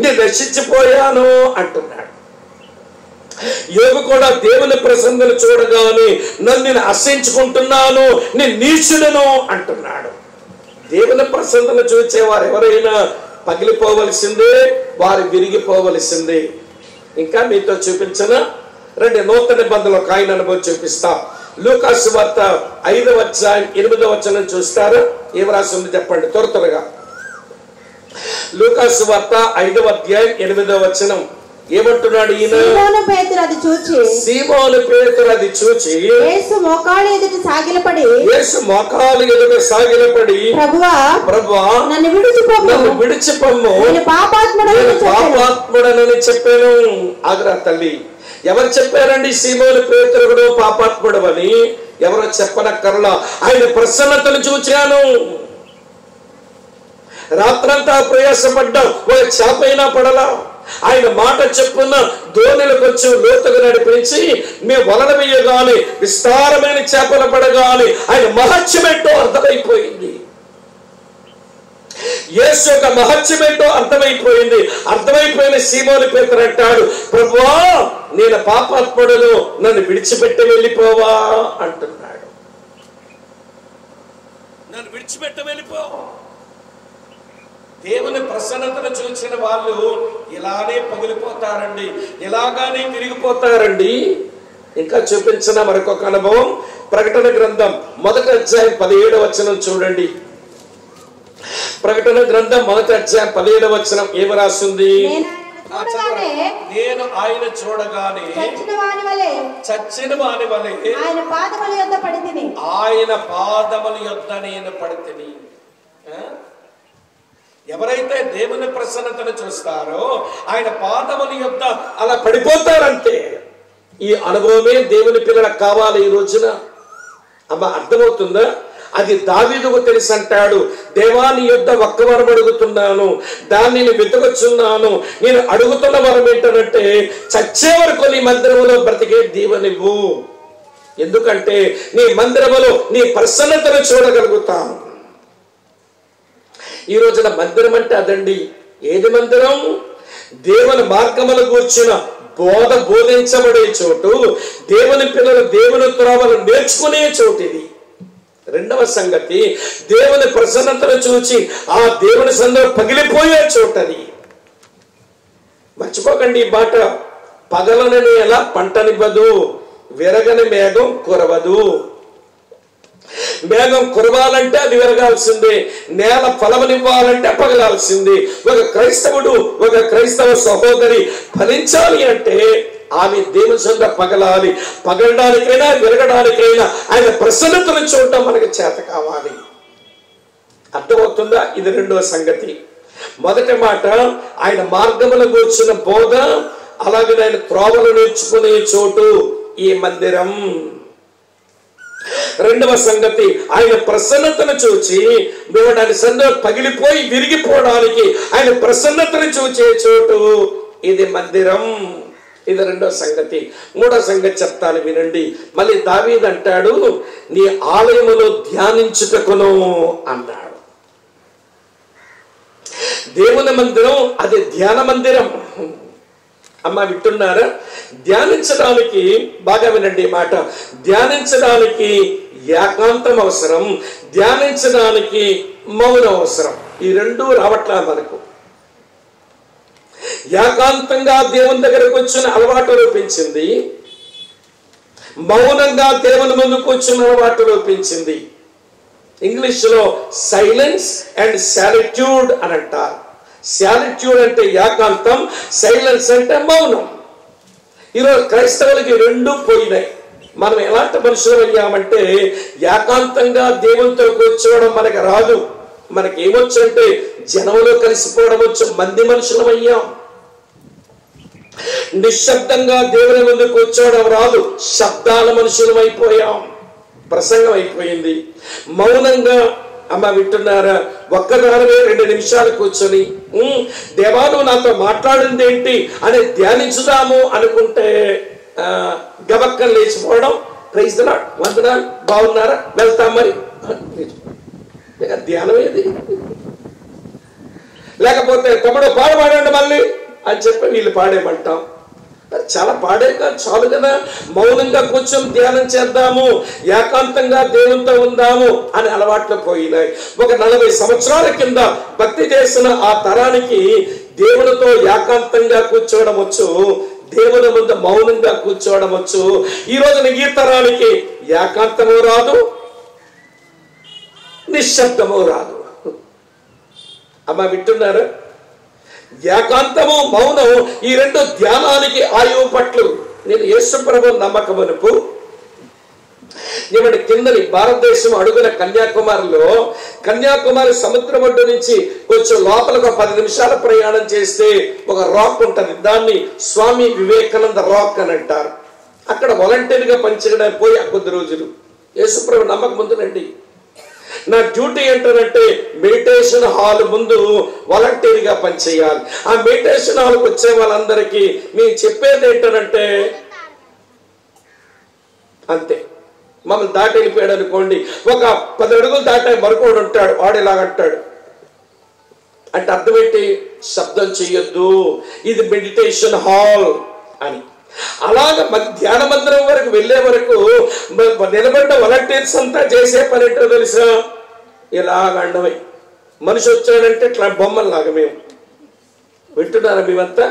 నేను నశించిపోయాను అంటున్నాడు. 1 Samuel 16, యోబు కూడా దేవుని ప్రసన్నతను చూడగానే నన్ను అసహించుకుంటున్నాను, నేను నీచుడను అంటున్నాడు. దేవుని ప్రసన్నతను చూచేవారు ఎవరైనా పగిలిపోవలసిందే, వారు విరిగిపోవలసిందే. ఇంకా మీతో చూపించిన రెండు నూతన నిబంధనలు ఒక ఆయన అనుభవం చూపిస్తా. లూకాసు వార్త 5వ అధ్యాయం 8వ వచనం చూస్తారా? ఏం రాసి ఉంది చెప్పండి త్వరగా. లూకాసు వార్త 5వ అధ్యాయం 8వ వచనం ఏమంటున్నాడు ఈయన? సీమోను పేతురు అది చూచి యేసు మోకాళ్ళ ఎదుట సాగిలపడి ప్రభువా నన్ను విడిచిపొమ్ము, నేను పాపాత్ముడనని చెప్పాను. ఆగ్రా తల్లి, ఎవరు చెప్పారండి సీమోను పేతురుడు పాపాత్ముడు అని? ఎవరో చెప్పనక్కర్లా, ఆయన ప్రసన్నతను చూచాను. రాత్రంతా ప్రయాసపడ్డా, ఒక చేపైనా పడలా. ఆయన మాట చెప్పున్న దోణిలకు వచ్చి లోతుగా నడిపించి మేము వలన వేయగానే విస్తారమైన చేపలు పడగానే ఆయన మహత్యమేంటో అర్థమైపోయింది. యేసు యొక్క మహత్యమేంటో అర్థమైపోయింది. అర్థమైపోయిన సీమోను పేతురు అంటాడు, ప్రభువా నేను పాపాత్ముడను, నన్ను విడిచిపెట్టి వెళ్ళిపోవా అంటున్నాడు. నన్ను విడిచిపెట్టి వెళ్ళిపో. దేవుని ప్రసన్నతను చూసిన వాళ్ళు ఇలానే పగిలిపోతారండి, ఇలాగానే తిరిగిపోతారండి. ఇంకా చూపించిన మరొక అనుభవం ప్రకటన గ్రంథం 1వ అధ్యాయం 17వ వచనం చూడండి. ప్రకటన గ్రంథం 1వ అధ్యాయం 17వ వచనం ఏమి రాస్తుంది? నేను ఆయన చూడగానే చచ్చిన వాని వలె ఆయన పాదముల యొద్ద నేను పడితిని. ఎవరైతే దేవుని ప్రసన్నతను చూస్తారో ఆయన పాదముల యొద్ద అలా పడిపోతారంటే ఈ అనుభవమే దేవుని పిల్లలకు కావాలి ఈ రోజున. అమ్మ అర్థమవుతుందా? అది దావీదుకు తెలుసు అంటాడు, దేవా నీ యొద్ద ఒక్క వరం అడుగుతున్నాను, దాన్ని నేను వెతుకుచున్నాను. నేను అడుగుతున్న వరం ఏంటంటే చచ్చే వరకు నీ మందిరములో బ్రతికే దీవెనివ్వు. ఎందుకంటే నీ మందిరములో నీ ప్రసన్నతను చూడగలుగుతాను. ఈ రోజున మందిరం అంటే అదండి. ఏది మందిరం? దేవుని మార్గములు కూర్చున్న బోధించబడే చోటు, దేవుని పిల్లలు దేవుని త్రోవలు నేర్చుకునే చోటు ఇది. రెండవ సంగతి, దేవుని ప్రసన్నతను చూచి ఆ దేవుని సందర్భ పగిలిపోయే చోటది. మర్చిపోకండి ఈ మాట. పగలని నేల పంటనివ్వదు, విరగని మేఘం కురవదు. మేఘం కురవాలంటే అది విరగాల్సిందే, నేల ఫలమునివ్వాలంటే పగలాల్సిందే. ఒక క్రైస్తవుడు, ఒక క్రైస్తవ సహోదరి ఫలించాలి అంటే ఆమె దేవుని సంద పగలాలి. పగలడానికైనా విరగడానికైనా ఆయన ప్రసన్నతను చూడటం మనకు చేత కావాలి. అర్థమవుతుందా? ఇది రెండవ సంగతి. మొదటి మాట ఆయన మార్గముల కూర్చున్న బోధ, అలాగే ఆయన త్రోవలు నేర్చుకునే చోటు ఈ మందిరం. రెండవ సంగతి, ఆయన ప్రసన్నతను చూచి మేము దాని సందర్భం పగిలిపోయి విరిగిపోవడానికి ఆయన ప్రసన్నతను చూచే చోటు ఇది మందిరం. ఇది రెండవ సంగతి. మూడవ సంగతి చెప్తాను వినండి. మళ్ళీ దావీదు అంటాడు, నీ ఆలయములో ధ్యానించుటకును అన్నాడు. దేవుని మందిరం అది ధ్యాన మందిరం. అమ్మ వింటున్నారా? ధ్యానించడానికి బాగా వినండి మాట. ధ్యానించడానికి ఏకాంతం అవసరం, ధ్యానించడానికి మౌనం అవసరం. ఈ రెండు రావట్లా మనకు. ఏకాంతంగా దేవుని దగ్గరకు వచ్చిన అలవాటు రూపించింది, మౌనంగా దేవుని ముందుకు వచ్చిన అలవాటు రూపించింది. ఇంగ్లీష్లో సైలెన్స్ అండ్ సాలిట్యూడ్ అని అంటారు. సాలిట్యూడ్ అంటే ఏకాంతం, సైలెన్స్ అంటే మౌనం. ఈరోజు క్రైస్తవులకి రెండు పోయినాయి. మనం ఎలాంటి మనుషులు అయ్యామంటే ఏకాంతంగా దేవునితో కూర్చోవడం మనకు రాదు. మనకి ఏమొచ్చు అంటే జనంలో కలిసిపోవడం వచ్చు. మంది మనుషులం అయ్యాం. నిశ్శబ్దంగా దేవుని ముందు కూర్చోవడం రాదు. శబ్దాల మనుషులం అయిపోయాం. ప్రసంగం అయిపోయింది. మౌనంగా అమ్మ వింటున్నారా? ఒక్కదానమే 2 నిమిషాలు కూర్చొని దేవా నువ్వు నాతో మాట్లాడింది ఏంటి అని ధ్యానించుదాము అనుకుంటే గబక్కలు లేచిపోవడం, ప్రైజ్ ది లార్డ్, వందనాలు, బాగున్నారా, వెళ్తాం మరి. ధ్యానం ఏది? లేకపోతే తమ్ముడు పాడమండి మళ్ళీ అని చెప్పి వీళ్ళు పాడేమంటాం. చాలా పాడేగా చాలు కదా, మౌనంగా కూర్చొని ధ్యానం చేద్దాము, ఏకాంతంగా దేవునితో ఉందాము అని అలవాట్లు పోయినాయి. ఒక 40 సంవత్సరాల కింద భక్తి చేసిన ఆ తరానికి దేవునితో ఏకాంతంగా కూర్చోవడం వచ్చు, దేవుని ముందు మౌనంగా కూర్చోవడం వచ్చు. ఈ రోజున ఈ తరానికి ఏకాంతము రాదు, నిశ్శబ్దము రాదు. అమ్మ వింటున్నారు? ఏకాంతము మౌనం ఈ రెండు ధ్యానానికి ఆయువు పట్లు. నేను యేసు ప్రభు నమ్మకమునుపు కిందని భారతదేశం అడుగున కన్యాకుమారి సముద్రం ఒడ్డు నుంచి కొంచెం లోపలకు 10 నిమిషాల ప్రయాణం చేస్తే ఒక రాక్ ఉంటుంది, దాన్ని స్వామి వివేకానంద రాక్ అని అంటారు. అక్కడ వాలంటీర్గా పనిచేయడానికి పోయి ఆ కొద్ది రోజులు యేసు ప్రభు నమ్మకం ముందునండి. నా డ్యూటీ ఏంటంటే మెడిటేషన్ హాల్ ముందు వాలంటీర్గా పనిచేయాలి. ఆ మెడిటేషన్ హాల్కి వచ్చే వాళ్ళందరికీ మేము చెప్పేది ఏంటంటే అంతే. మమ్మల్ని దాటి వెళ్ళిపోయాడు అనుకోండి, ఒక 10 అడుగులు దాటే మరొకడు ఉంటాడు, వాడు ఇలాగంటాడు అంటే అర్థం ఏంటి? శబ్దం చెయ్యొద్దు, ఇది మెడిటేషన్ హాల్ అని. అలాగా ధ్యాన మందిరం వరకు వెళ్లే వరకు నిలబడ్డ వాలంటీర్స్ అంతా చేసే పని ఏంటో తెలుసా? ఇలాగ అండమే. మనిషి వచ్చాడంటే ఇట్లా బొమ్మల్లాగా మేము వింటున్నారా మేమంతా?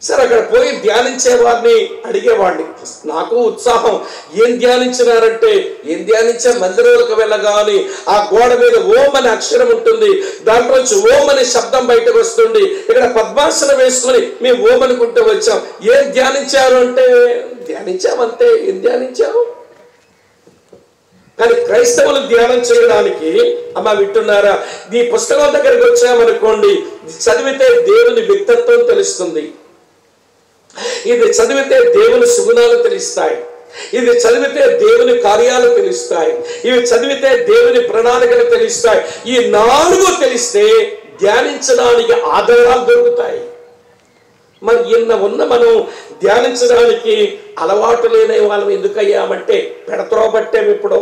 సరే అక్కడ పోయి ధ్యానించే వారిని అడిగేవాడిని. నాకు ఉత్సాహం, ఏం ధ్యానించినారంటే ఏం ధ్యానించే మందిరంలోకి వెళ్ళగాని ఆ గోడ మీద ఓం అనే అక్షరం ఉంటుంది, దాంట్లోంచి ఓం అనే శబ్దం బయటకు వస్తుంది. ఇక్కడ పద్మాసనం వేసుకొని మేము ఓం అనుకుంటూ వచ్చాం. ఏం ధ్యానించారు అంటే ధ్యానించామంతే. ఏం ధ్యానించాము? కానీ క్రైస్తవులు ధ్యానం చేయడానికి అమ్మ వింటున్నారా, ఈ పుస్తకం దగ్గరికి వచ్చామనుకోండి, చదివితే దేవుని వ్యక్తిత్వం తెలుస్తుంది, ఇది చదివితే దేవుని సుగుణాలు తెలుస్తాయి, ఇది చదివితే దేవుని కార్యాలు తెలుస్తాయి, ఇవి చదివితే దేవుని ప్రణాళికలు తెలుస్తాయి. ఈ 4 తెలిస్తే ధ్యానించడానికి ఆధారాలు దొరుకుతాయి. మరి ఉన్న మనం ధ్యానించడానికి అలవాటు లేని వాళ్ళం ఎందుకయ్యామంటే పెడత్రోబట్టే. ఇప్పుడు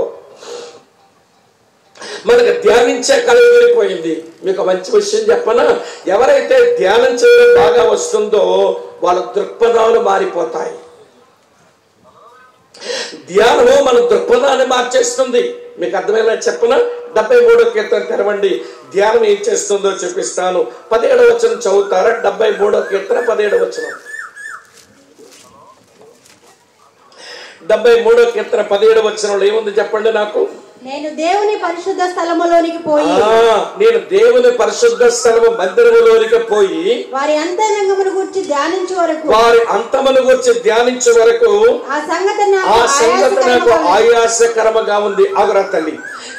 మనకు ధ్యానించే కళ ఎగిరిపోయింది. మీకు మంచి విషయం చెప్పనా? ఎవరైతే ధ్యానం చేయడం బాగా వస్తుందో వాళ్ళ దృక్పథాలు మారిపోతాయి. ధ్యానము మన దృక్పథాన్ని మార్చేస్తుంది. మీకు అర్థమయ్యేలా చెప్పనా? 73వ కీర్తన తెరవండి, ధ్యానం ఏం చేస్తుందో చూపిస్తాను. 17వ వచనం చదువుతారా? 73వ కీర్తన 17వ వచనం. 73వ కీర్తన 17వ వచనంలో ఏముంది చెప్పండి నాకు? నేను దేవుని పరిశుద్ధ స్థలములోనికి పోయి మందిరములోనికి పోయి వారి అంతరంగమును గురించి ధ్యానించే వరకు ఆ సంగతి నాకు ఆయాసకరముగా ఉంది. ఆగురా తల్లి,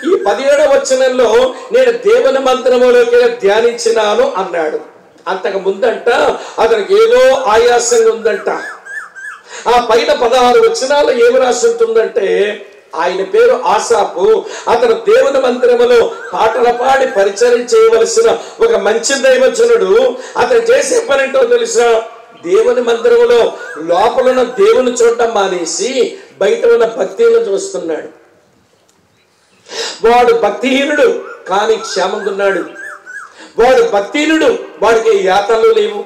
ఈ 17వ వచనంలో నేను దేవుని మందిరములోకి ధ్యానించినాను అన్నాడు. అంతకు ముందంట అతనికి ఏదో ఆయాసంగా ఉందంట. ఆ పైన 16 వచనాలు ఏమి రాసి ఉంటుందంటే, ఆయన పేరు ఆసాపు, అతను దేవుని మందిరములో పాటలు పాడి పరిచయం చేయవలసిన ఒక మంచి దైవజనుడు. అతను చేసే పని ఏంటో తెలుసా? దేవుని మందిరములో లోపల దేవుని చూడటం మానేసి బయట ఉన్న భక్తిని చూస్తున్నాడు. వాడు భక్తిహీనుడు కానీ క్షేమంగా ఉన్నాడు. వాడు భక్తిహీనుడు, వాడికి యాతనలు లేవు.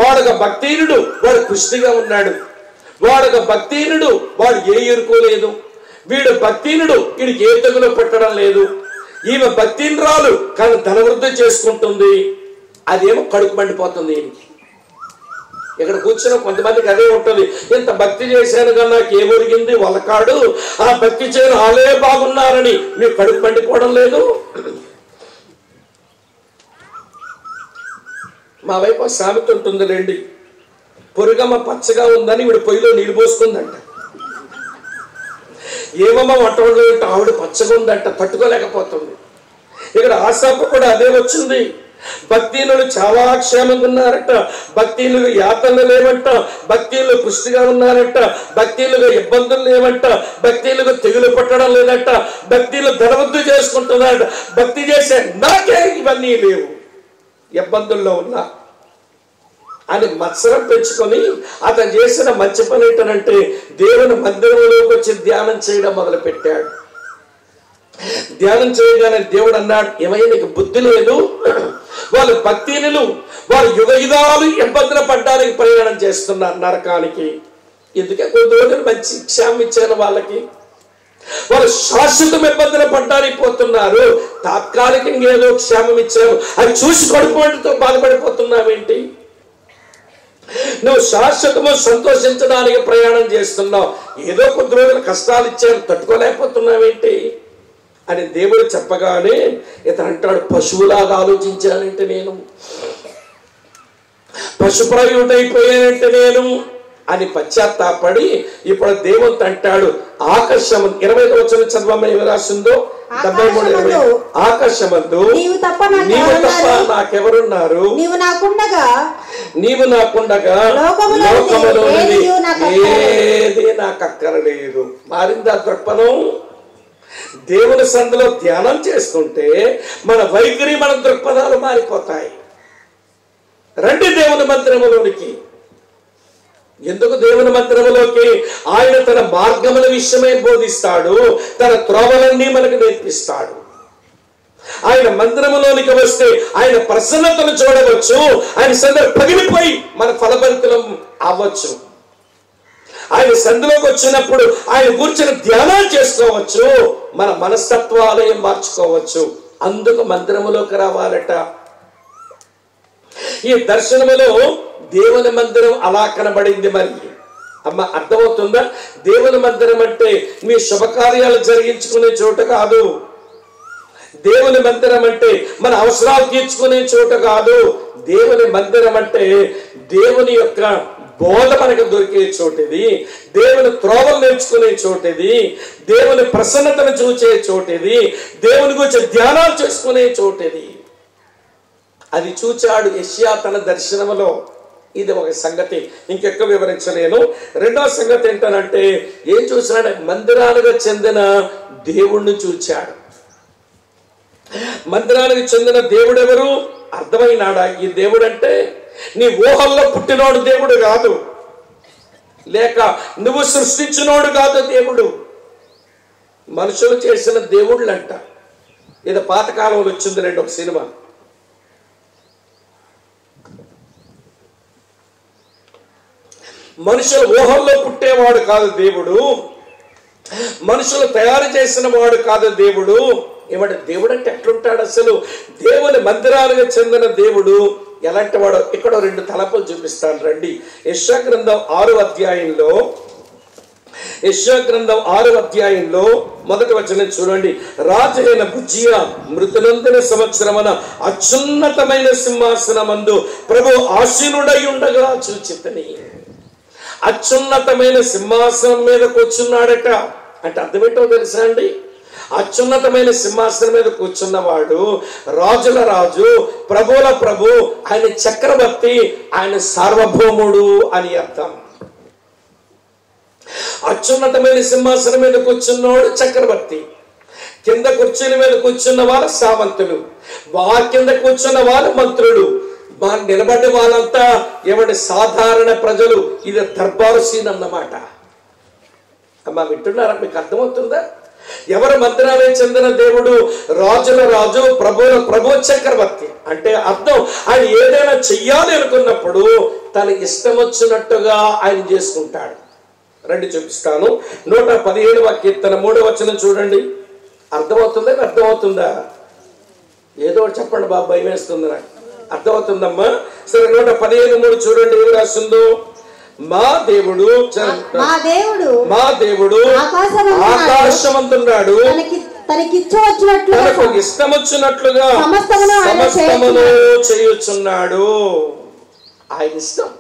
వాడొక భక్తిహీనుడు, వాడు పుష్టిగా ఉన్నాడు. వాడొక భక్తిహీనుడు, వాడు ఏ ఇరుకోలేదు. వీడు భక్తిహీనుడు, వీడికి ఏ తెగులు పెట్టడం లేదు. ఈమె భక్తిహీనురాలు కానీ ధనవృద్ధి చేసుకుంటుంది, అదేమో కడుపు మండిపోతుంది. ఇక్కడ కూర్చున్న కొంతమందికి అదే ఉంటుంది, ఇంత భక్తి చేశాను కానీ నాకు ఏమొరిగింది వాళ్ళకాడు, ఆ భక్తి చేయని వాళ్ళే బాగున్నారని మీకు కడుపు మండిపోవడం లేదు. మా వైపు సామెత ఉంటుంది రండి, పొరుగమ్మ పచ్చగా ఉందని వీడు పొయ్యిలో నీళ్ళు పోసుకుందంట. ఏమమ్మ వంట వంట ఆవిడ పచ్చగా ఉందంట, తట్టుకోలేకపోతుంది. ఇక్కడ ఆసాపు కూడా అదే వచ్చింది. భక్తినులు చాలా క్షేమంగా ఉన్నారట, భక్తినులు యాతనలు లేవంట, భక్తినులు పుష్టిగా ఉన్నారట, భక్తినులుగా ఇబ్బందులు లేవంట, భక్తినులుగా తెగులు పట్టడం లేదట, భక్తిలు ధనవృద్ధి చేసుకుంటున్నారట. భక్తి చేసే నాకే ఇవన్నీ లేవు, ఇబ్బందుల్లో ఉన్నా అని మత్సరం పెంచుకొని అతను చేసిన మంచి పని ఏంటంటే దేవుని మందిరంలోకి వచ్చి ధ్యానం చేయడం మొదలు పెట్టాడు. ధ్యానం చేయగానే దేవుడు అన్నాడు, ఏమైనా నీకు బుద్ధి లేదు? వాళ్ళు భక్తినులు, వారు యుగ యుగాలు ఇబ్బందులు పడ్డానికి ప్రయాణం చేస్తున్నారు నరకానికి. ఎందుకే కొన్ని రోజులు మంచి క్షేమం ఇచ్చాను వాళ్ళకి, వాళ్ళు శాశ్వతం ఇబ్బందులు పడ్డానికి పోతున్నారు. తాత్కాలికంగా ఏదో క్షేమం ఇచ్చావు అది చూసి కడుపుతో బాధపడిపోతున్నావేంటి? నువ్వు శాశ్వతము సంతోషించడానికి ప్రయాణం చేస్తున్నావు, ఏదో కొద్ది రోజులు కష్టాలు ఇచ్చారు తట్టుకోలేకపోతున్నావేంటి అని దేవుడు చెప్పగానే ఇతను అంటాడు, పశువులాగా ఆలోచించానంటే నేను, పశుప్రాయుడైపోయానంటే నేను అని పశ్చాత్తాపడి ఇప్పుడు దేవుడు అంటాడు, ఆకాశం 25వ వచనం చదవమ్మ ఏమి రాసిందో, 73:20. ఆకాశమందు నీవు తప్ప నాకెవరున్నారు, నీవు నాకుండగా లోకములో ఏది నాకు అక్కరలేదు. మారిందా దృక్పథం? దేవుని సందులో ధ్యానం చేస్తుంటే మన వైఖరి, మన దృక్పథాలు మారిపోతాయి. రండి దేవుని మందిరములోనికి. ఎందుకు దేవుని మందిరములోకి? ఆయన తన మార్గముల విషయమే బోధిస్తాడు, తన త్రోవలన్నీ మనకు నేర్పిస్తాడు. ఆయన మందిరములోనికి వస్తే ఆయన ప్రసన్నతను చూడవచ్చు, ఆయన సందర్భ పగిలిపోయి మన ఫలభరితులం అవ్వచ్చు. ఆయన సందులోకి వచ్చినప్పుడు ఆయన కూర్చొని ధ్యానాలు చేసుకోవచ్చు, మన మనస్తత్వాలే మార్చుకోవచ్చు. అందుకు మందిరములోకి రావాలట. ఈ దర్శనములో దేవుని మందిరం అలా కనబడింది. మరి అమ్మ అర్థమవుతుందా? దేవుని మందిరం అంటే మీ శుభకార్యాలు జరిగించుకునే చోటు కాదు. దేవుని మందిరం అంటే మన అవసరాలు తీర్చుకునే చోటు కాదు. దేవుని మందిరం అంటే దేవుని యొక్క బోధ మనకు దొరికే చోటిది, దేవుని త్రోవలు నేర్చుకునే చోటిది, దేవుని ప్రసన్నతను చూసే చోటిది, దేవుని గురించి ధ్యానాలు చేసుకునే చోటిది. అది చూచాడు యెషయా తన దర్శనములో. ఇది ఒక సంగతి, ఇంకెక్కువ వివరించలేను. రెండో సంగతి ఏంటనంటే ఏం చూశాడు? మందిరానికి చెందిన దేవుణ్ణి చూచాడు. మందిరానికి చెందిన దేవుడు ఎవరు? అర్థమైనాడా? ఈ దేవుడు అంటే నీ ఊహల్లో పుట్టినోడు దేవుడు కాదు, లేక నువ్వు సృష్టించినోడు కాదు దేవుడు. మనుషులు చేసిన దేవుళ్ళంట. ఇది పాతకాలంలో వచ్చింది ఒక సినిమా. మనుషుల ఊహల్లో పుట్టేవాడు కాదు దేవుడు, మనుషులు తయారు చేసిన వాడు కాదు దేవుడు. ఏమంటే దేవుడు అంటే ఎట్లుంటాడు అసలు? దేవుని మందిరానికి చెందిన దేవుడు ఎలాంటి వాడు? ఇక్కడ 2 తలపులు చూపిస్తాను రండి. యెషయా గ్రంథం 6వ అధ్యాయంలో, యెషయా గ్రంథం 6వ అధ్యాయంలో 1వ వచనం చూడండి. రాజైన ఉజ్జియా మృతునందిన సంవత్సరమున అత్యున్నతమైన సింహాసనమందు ప్రభు ఆసీనుడై ఉండగా చూచితిని. అత్యున్నతమైన సింహాసనం మీద కూర్చున్నాడట. అంటే అర్థమేంటో తెలుసా అండి? అత్యున్నతమైన సింహాసనం మీద కూర్చున్నవాడు రాజుల రాజు, ప్రభువుల ప్రభు, ఆయన చక్రవర్తి, ఆయన సార్వభౌముడు అని అర్థం. అత్యున్నతమైన సింహాసనం మీద కూర్చున్నవాడు చక్రవర్తి, కింద కుర్చీల మీద కూర్చున్న వాళ్ళు సామంతులు, కింద కూర్చున్న వాళ్ళు మంత్రులు, నిలబడి వాళ్ళంతా ఏమంటే సాధారణ ప్రజలు. ఇది దర్బారు సీన్ అన్నమాట. అమ్మా వింటున్నారా? మీకు అర్థమవుతుందా? ఎవరు మందిరానికి చెందిన దేవుడు? రాజుల రాజు, ప్రభువుల ప్రభు, చక్రవర్తి. అంటే అర్థం ఆయన ఏదైనా చెయ్యాలి అనుకున్నప్పుడు తన ఇష్టం వచ్చినట్టుగా ఆయన చేసుకుంటాడు. రండి చూపిస్తాను. 117వ కీర్తన 3వ వచనం చూడండి. అర్థమవుతుందా? అర్థమవుతుందా? ఏదో చెప్పండి బాబు, భయం వేస్తుంది నాకు. అర్థమవుతుందమ్మా? సరే 115:3 చూడండి ఏం రాస్తుందో. మా దేవుడు ఆకాశమందున్నాడు, తనకు ఇష్టం వచ్చినట్లుగా సమస్తమును చేయుచున్నాడు. ఆయన ఇష్టం.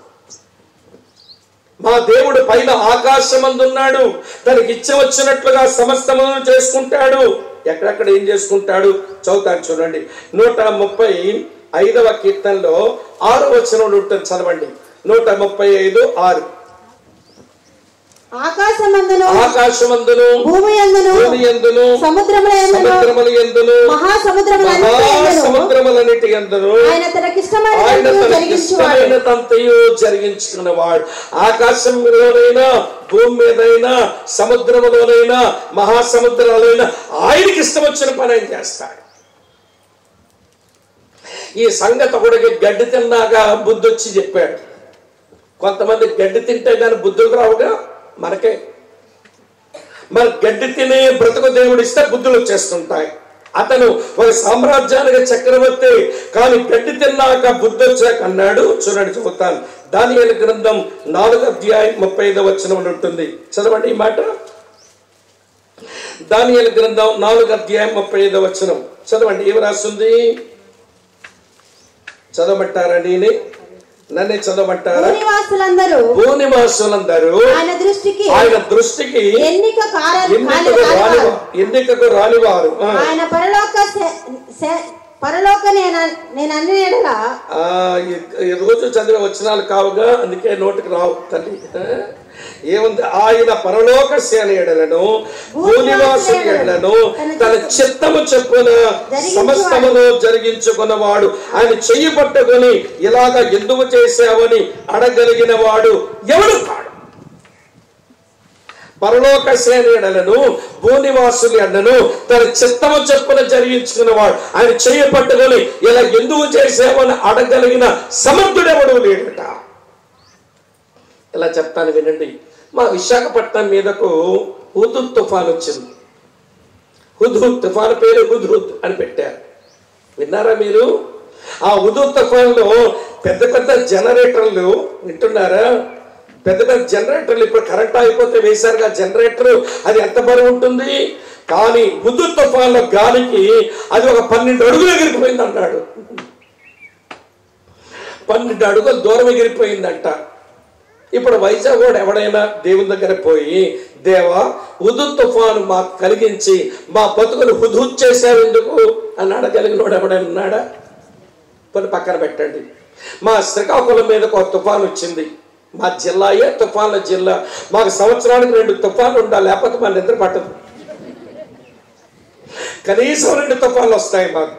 మా దేవుడు పైన ఆకాశమందున్నాడు, తనకి ఇష్టం వచ్చినట్లుగా సమస్తమును చేసుకుంటాడు. ఎక్కడెక్కడ ఏం చేసుకుంటాడు చదువుతాను చూడండి. 135వ కీర్తనలో 6వ వచనం ఉంటుంది, చదవండి. 135:6. ఆకాశమందును భూమియందును సముద్రములయందును మహాసముద్రములన్నిటి యందును ఆయన తనకిష్టమైనదంతయు జరిగించుకున్నవాడు. ఆకాశంలోనైనా, భూమి మీదైనా, సముద్రములోనైనా, మహాసముద్రాలైనా ఆయనకి ఇష్టం వచ్చిన పని ఆయన చేస్తాడు. ఈ సంగతి ఒకడికి గడ్డి తిన్నాక బుద్ధి వచ్చి చెప్పాడు. కొంతమంది గడ్డి తింటే కానీ బుద్ధులు రావుగా మనకే. మరి గడ్డి తినే బ్రతుకు దేవుడు ఇస్తే బుద్ధులు వచ్చేస్తుంటాయి. అతను ఒక సామ్రాజ్యానికి చక్రవర్తి, కానీ గడ్డి తిన్నాక బుద్ధి వచ్చాక అన్నాడు. చూడండి, చెబుతాను. దానియేలు గ్రంథం 4:35 ఉంటుంది. చదవండి ఈ మాట. దానియేలు గ్రంథం 4:35 చదవండి. ఏమి రాస్తుంది? చదవమంటారా? నన్నే చదవమంటారా? భూనివాసులందరూ ఆయన దృష్టికి ఎన్నికకు రానివారు. ఆయన పరలోక నేను అన్ని ఎడలా రోజు చదివే వచనాలు కావుగా, అందుకే నోటికి రావు తల్లి. ఏముంది? ఆయన పరలోక సేన ఎడలను భూనివాసుల ఎడలను తన చిత్తము చొప్పున సమస్తమును జరిగించుకున్నవాడు. ఆయన చెయ్యి పట్టుకొని ఇలాగ ఎందుకు చేశావని అడగలిగిన వాడు ఎవడు కాడు. పరలోక సేన ఎడలను భూనివాసుల ఎడలను తన చిత్తము చొప్పున జరిగించుకున్నవాడు. ఆయన చెయ్యి పట్టుకొని ఇలా ఎందుకు చేశావని అడగలిగిన సమర్థుడెవడు లేడట. ఇలా చెప్తాను వినండి. మా విశాఖపట్నం మీదకు హుదూద్ తుఫాన్ వచ్చింది. హుదూద్ తుఫాన్ పేరు హుదూద్ అని పెట్టారు. విన్నారా మీరు? ఆ హుదూద్ తుఫాన్లో పెద్ద పెద్ద జనరేటర్లు, వింటున్నారా? పెద్ద పెద్ద జనరేటర్లు ఇప్పుడు కరెంట్ అయిపోతే వేశారుగా జనరేటర్, అది ఎంత బరువు ఉంటుంది. కానీ హుదూద్ తుఫాన్లో గాలికి అది ఒక 12 అడుగులు ఎగిరిపోయింది అన్నాడు. 12 అడుగులు దూరం ఎగిరిపోయిందంట. ఇప్పుడు వైజాగ్ కూడా ఎవడైనా దేవుని దగ్గర పోయి, దేవా హుదూద్ తుఫాను మాకు కలిగించి మా బతుకులు హుదూద్ చేశారు ఎందుకు అని అడగలిగినోడు ఎవడైనా ఉన్నాడా? కొన్ని పక్కన పెట్టండి. మా శ్రీకాకుళం మీదకు ఒక తుఫాను వచ్చింది. మా జిల్లాయే తుఫాన్ల జిల్లా. మాకు సంవత్సరానికి 2 తుఫాన్లు ఉండాలి, లేకపోతే మన నిద్ర పట్టదు. కనీసం 2 తుఫాన్లు వస్తాయి మాకు.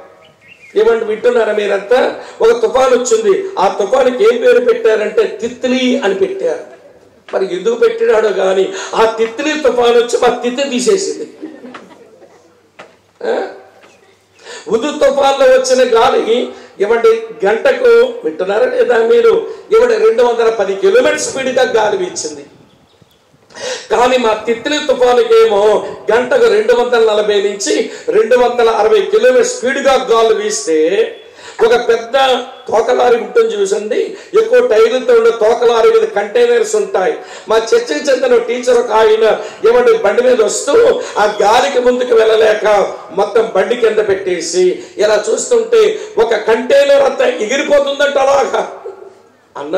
ఏమంటే వింటున్నారా మీరంతా? ఒక తుఫాన్ వచ్చింది. ఆ తుఫానుకి ఏం పేరు పెట్టారంటే తిత్లీ అని పెట్టారు. మరి ఎందుకు పెట్టినాడో కానీ ఆ తిత్లీ తుఫాన్ వచ్చి మా తిత్తి తీసేసింది. హుదూద్ తుఫాన్లో వచ్చిన గాలి ఇవ్వండి గంటకు, వింటున్నారా లేదా మీరు, ఇవ్వండి 210 కిలోమీటర్ స్పీడ్గా గాలి వీచింది. కానీ మా తిత్లీ తుఫానుకేమో గంటకు 240 నుంచి 260 కిలోమీటర్ స్పీడ్గా గాలి వీస్తే, ఒక పెద్ద తోకలారి ఉంటుంది చూసండి, ఎక్కువ టైర్లతో ఉండే తోకలారి మీద కంటైనర్స్ ఉంటాయి. మా చర్చకి చెందిన టీచర్ ఒక ఆయన ఏమంటే బండి మీద వస్తూ ఆ గాలికి ముందుకు వెళ్ళలేక మొత్తం బండి కింద పెట్టేసి ఇలా చూస్తుంటే ఒక కంటైనర్ అంతా ఎగిరిపోతుందంట. అలాగా అన్న,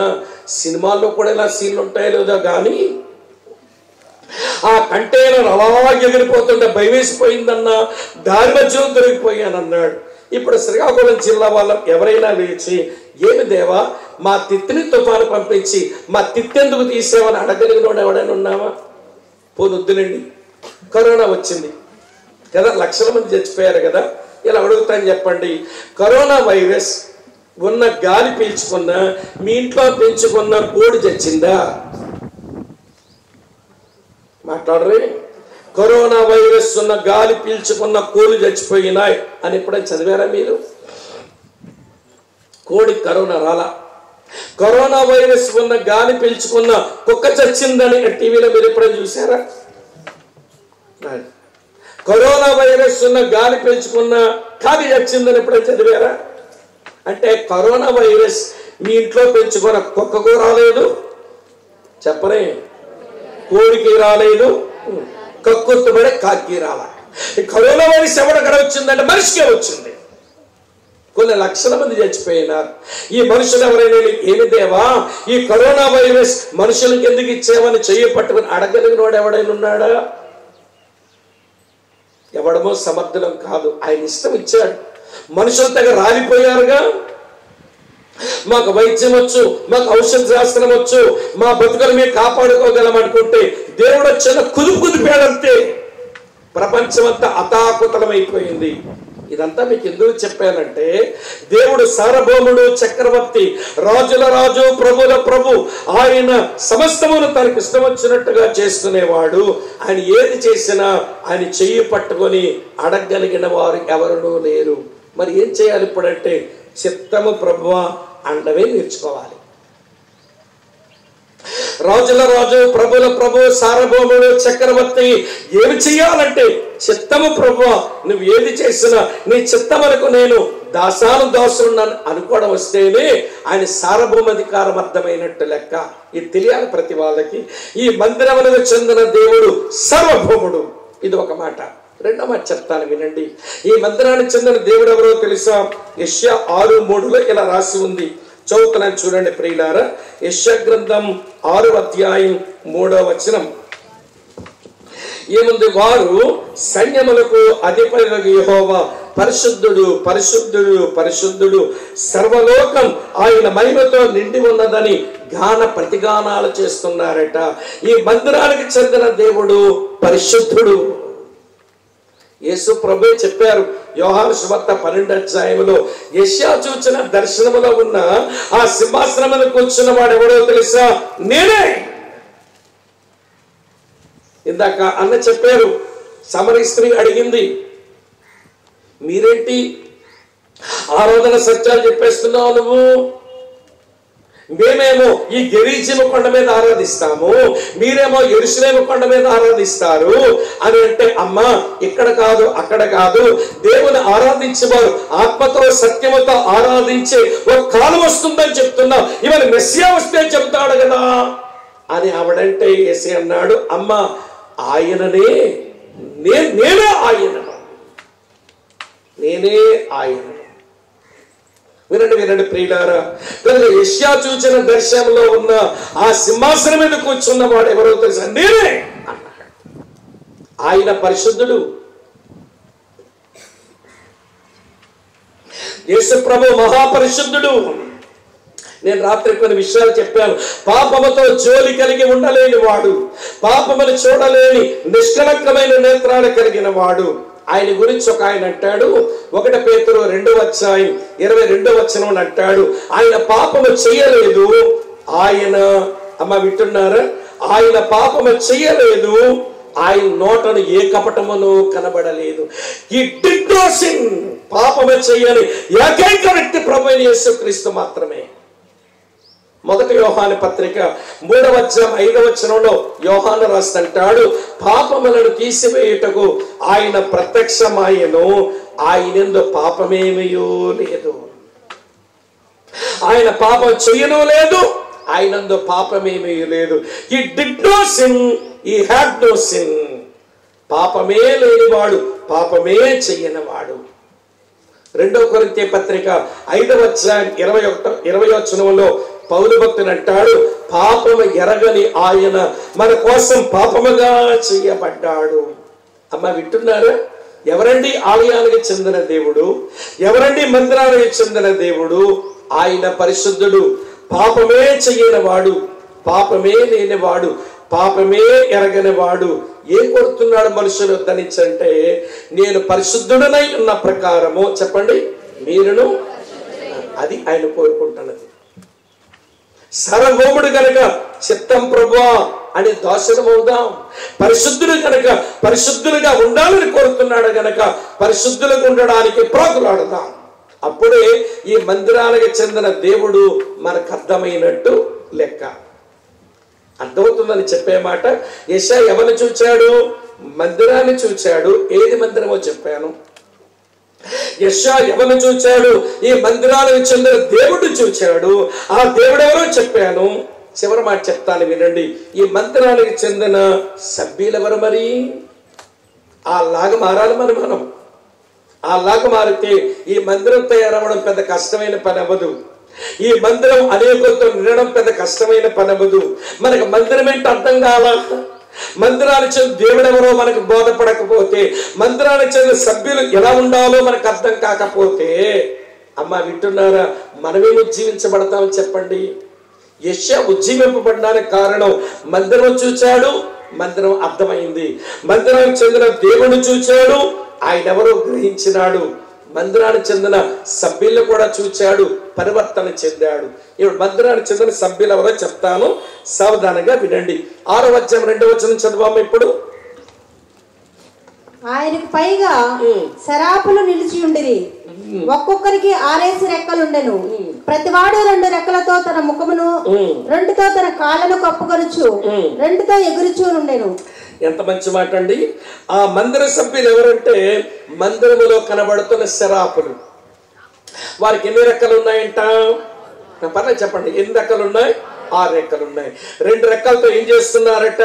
సినిమాల్లో కూడా ఇలా సీన్లు ఉంటాయో లేదో కానీ ఆ కంటైనర్ అలా ఎగిరిపోతుంటే భయం వేసిపోయిందన్న, దారి మధ్యలో దొరికిపోయానన్నాడు. ఇప్పుడు శ్రీకాకుళం జిల్లా వాళ్ళు ఎవరైనా లేచి, ఏమి దేవా మా తిత్తిని తుఫాను పంపించి మా తిత్తెందుకు తీసేవని అడగలిగినోడు ఎవడైనా ఉన్నావా? పోనొద్దులండి. కరోనా వచ్చింది కదా, లక్షల మంది చచ్చిపోయారు కదా. ఇలా అడుగుతాను చెప్పండి, కరోనా వైరస్ ఉన్న గాలి పీల్చుకున్న మీ ఇంట్లో పెంచుకున్న కోడి చచ్చిందా? మాట్లాడరే. కరోనా వైరస్ ఉన్న గాలి పీల్చుకున్న కోళ్ళు చచ్చిపోయినాయి అని ఎప్పుడైనా చదివారా మీరు? కోడి కరోనా రాలా. కరోనా వైరస్ ఉన్న గాలి పీల్చుకున్న కుక్క చచ్చిందని టీవీలో మీరు ఎప్పుడైనా చూసారా? కరోనా వైరస్ ఉన్న గాలి పీల్చుకున్న కాకి చచ్చిందని ఎప్పుడైనా చదివారా? అంటే కరోనా వైరస్ మీ ఇంట్లో పెంచుకున్న కుక్కకు రాలేదు, చెప్పరే, కోడికి రాలేదు, కక్కుర్తుపడే కాకి రాలా. కరోనా వైరస్ ఎవడక్కడ వచ్చిందంటే మనిషికే వచ్చింది. కొన్ని లక్షల మంది చచ్చిపోయినారు. ఈ మనుషులు ఎవరైనా ఏమి దేవా ఈ కరోనా వైరస్ మనుషులకు ఎందుకు ఇచ్చేవని చెయ్యి పట్టుకుని అడగలిగినోడు ఎవడైనా ఉన్నాడా? ఎవడమో సమర్థనం కాదు, ఆయన ఇష్టం ఇచ్చాడు. మనుషుల దగ్గర రాలిపోయారుగా. మాకు వైద్యం వచ్చు, మాకు ఔషధ శాస్త్రం వచ్చు, మా బతుకులు మేము కాపాడుకోగలం అనుకుంటే దేవుడు వచ్చిన కుదిపాడంతే. ప్రపంచం అంతా అతాకుతలమైపోయింది. ఇదంతా మీకు ఎందుకు చెప్పానంటే, దేవుడు సార్వభౌముడు, చక్రవర్తి, రాజుల రాజు, ప్రభుల ప్రభు, ఆయన సమస్తమును తనకు ఇష్టం వచ్చినట్టుగా చేసుకునేవాడు. ఆయన ఏది చేసినా ఆయన చెయ్యి పట్టుకొని అడగలిగిన వారు ఎవరునూ లేరు. మరి ఏం చేయాలి ఇప్పుడంటే, చిత్తము ప్రభువా అండవే నేర్చుకోవాలి. రాజుల రాజు, ప్రభుల ప్రభు, సార్వభౌముడు, చక్రవర్తి ఏమి చెయ్యాలంటే చిత్తము ప్రభువా, నువ్వు ఏది చేసినా నీ చిత్తములకు నేను దాసాను దాసున్నాను అనుకోవడం వస్తేనే ఆయన సార్వభౌమాధికారం అర్థమైనట్టు లెక్క. ఇది తెలియాలి ప్రతి వాళ్ళకి. ఈ మందిరమునకు చెందిన దేవుడు సార్వభౌముడు. ఇది ఒక మాట. రెండో మాట చెప్తాను వినండి. ఈ మందిరానికి చెందిన దేవుడు ఎవరో తెలుసా? యెషయా 6:3 ఇలా రాసి ఉంది. చదువుతున్నాను చూడండి ప్రియులారా. యెషయా గ్రంథం 6:3 ఏముంది? వారు సైన్యములకు అధిపతి యెహోవా పరిశుద్ధుడు, పరిశుద్ధుడు, పరిశుద్ధుడు, సర్వలోకం ఆయన మహిమతో నిండి ఉన్నదని గాన ప్రతిగానాలు చేస్తున్నారట. ఈ మందిరానికి చెందిన దేవుడు పరిశుద్ధుడు. యేసు ప్రభువే చెప్పారు యోహాను సువార్త 12 యెషయా చూచిన దర్శనములో ఉన్న ఆ సింహాసనమున కూర్చున్న వాడు ఎవడో తెలుసా? నేనే. ఇందాక అన్న చెప్పారు, సమరీ స్త్రీ అడిగింది, మీరేంటి ఆరాధన సత్యాలు చెప్పేస్తున్నావు నువ్వు? మేమేమో ఈ గెరీజీము కొండ మీద ఆరాధిస్తాము, మీరేమో యెరూషలేము కొండ మీద ఆరాధిస్తారు అని అంటే, అమ్మా ఇక్కడ కాదు అక్కడ కాదు, దేవుని ఆరాధించేవారు ఆత్మతో సత్యముతో ఆరాధించే ఒక కాలం వస్తుందని చెప్తున్నా, ఇవాళ మెస్సియా వస్తే చెప్తాడు కదా అని ఆవిడంటే యేసయ్య అన్నాడు, అమ్మా ఆయననే, నేనే ఆయనను, నేనే ఆయనను. వినండి వినండి ప్రియులారా. కనుక యెషయా చూచిన దర్శనంలో ఉన్న ఆ సింహాసనం మీద కూర్చున్న వాడు ఎవరో తెలుసా? నేనే అన్నాడు. ఆయన పరిశుద్ధుడు. యేసు ప్రభు మహాపరిశుద్ధుడు. నేను రాత్రి కొన్ని విషయాలు చెప్పాను. పాపముతో జోలి కలిగి ఉండలేని వాడు, పాపమును చూడలేని నిష్కలంకమైన నేత్రాలు కలిగిన వాడు. ఆయన గురించి ఒక ఆయన అంటాడు, 1 పేతురు 2:22 అంటాడు, ఆయన పాపము చేయలేదు, ఆయన అమ్మ వింటున్నారా? ఆయన పాపము చేయలేదు, ఆయన నోటను ఏ కపటమును కనబడలేదు. ఈ డిడ్ నో సిన్, పాపము చేయని ఏకైక వ్యక్తి ప్రభువైన యేసుక్రీస్తు మాత్రమే. 1 యోహాను పత్రిక 3:5 యోహాను రాస్తాడు, పాపములను తీసివేయుటకు ఆయన ప్రత్యక్షమాయెను, ఆయనందు పాపమేమీయూ లేదు. ఆయన పాపం చెయ్యను లేదు, ఆయనందు పాపమేమీ లేదు. He did no sin, he had no sin. పాపమే లేనివాడు, పాపమే చెయ్యనివాడు. 2 కొరింథీ పత్రిక 5:21 పౌలు భక్తుడు అంటాడు, పాపము ఎరగని ఆయన మన కోసం పాపముగా చేయబడ్డాడు. అమ్మ వింటున్నారా? ఎవరండి ఆలయానికి చెందిన దేవుడు? ఎవరండి మందిరానికి చెందిన దేవుడు? ఆయన పరిశుద్ధుడు, పాపమే చెయ్యనివాడు, పాపమే లేనివాడు, పాపమే ఎరగనివాడు. ఏం కోరుతున్నాడు మనుషులు ధనించంటే, నేను పరిశుద్ధుడనై ఉన్న ప్రకారము చెప్పండి మీరును. అది ఆయన కోరుకుంటున్నది. సార్వభౌముడు గనక చిత్తం ప్రభువా అని దాసులం అవుదాం. పరిశుద్ధుడు గనక పరిశుద్ధులుగా ఉండాలని కోరుతున్నాడు గనక పరిశుద్ధులుగా ఉండడానికి ప్రాకులాడదాం. అప్పుడే ఈ మందిరానికి చెందిన దేవుడు మనకు అర్థమైనట్టు లెక్క. అర్థమవుతుందని చెప్పే మాట. యెషయా ఎవరిని చూచాడు? మందిరాన్ని చూచాడు. ఏది మందిరమో చెప్పాను. యెషయా ఎవరిని చూచాడు? ఈ మందిరానికి చెందిన దేవుడు చూచాడు. ఆ దేవుడు ఎవరో చెప్పాను. చివరి మాట చెప్తాను వినండి. ఈ మందిరానికి చెందిన సభ్యులు ఎవరు? మరి అలాగా మారాలి మనం. అలాగా మారితే ఈ మందిరం తయారవ్వడం పెద్ద కష్టమైన పని అవ్వదు. ఈ మందిరం అనేకులతో నిండడం పెద్ద కష్టమైన పని అవ్వదు. మనకు మందిరం ఏంటి అర్థం కావాలా? మందిరానికి చెందిన దేవుడు ఎవరో మనకు బోధపడకపోతే, మందిరానికి చెందిన సభ్యులు ఎలా ఉండాలో మనకు అర్థం కాకపోతే, అమ్మ వింటున్నారా, మనమేం ఉజ్జీవించబడతామని చెప్పండి. యెషయా ఉజ్జీవింపబడడానికి కారణం మందిరం చూచాడు, మందిరం అర్థమైంది. మందిరానికి చెందిన దేవుడు చూచాడు, ఆయన ఎవరో గ్రహించినాడు. మందిరానికి చెందిన సభ్యులు కూడా చూచాడు, పరివర్తన చెందాడు. ఇప్పుడు మందిరానికి చెందిన సభ్యులు ఎవరో చెప్తాను, సావధానంగా వినండి. 6:2 చదవాము ఇప్పుడు. ఆయనకు పైగా శరాపులు నిలిచి ఉండిరి, ఒక్కొక్కరికి 6 రెక్కలుండెను. ప్రతివాడు 2 రెక్కలతో తన ముఖమును 2తో తన కాళ్ళను కప్పుకొనుచు 2తో ఎగురుచూ ఉండెను. ఎంత మంచి మాట అండి. ఆ మందిర సభ్యులు ఎవరంటే మందిరములో కనబడుతున్న శరాపులు. వారికి ఎన్ని రెక్కలు ఉన్నాయంట? పర్లేదు చెప్పండి. ఎన్ని రెక్కలు ఉన్నాయి? 6 రెక్కలు ఉన్నాయి. 2 రెక్కలతో ఏం చేస్తున్నారట?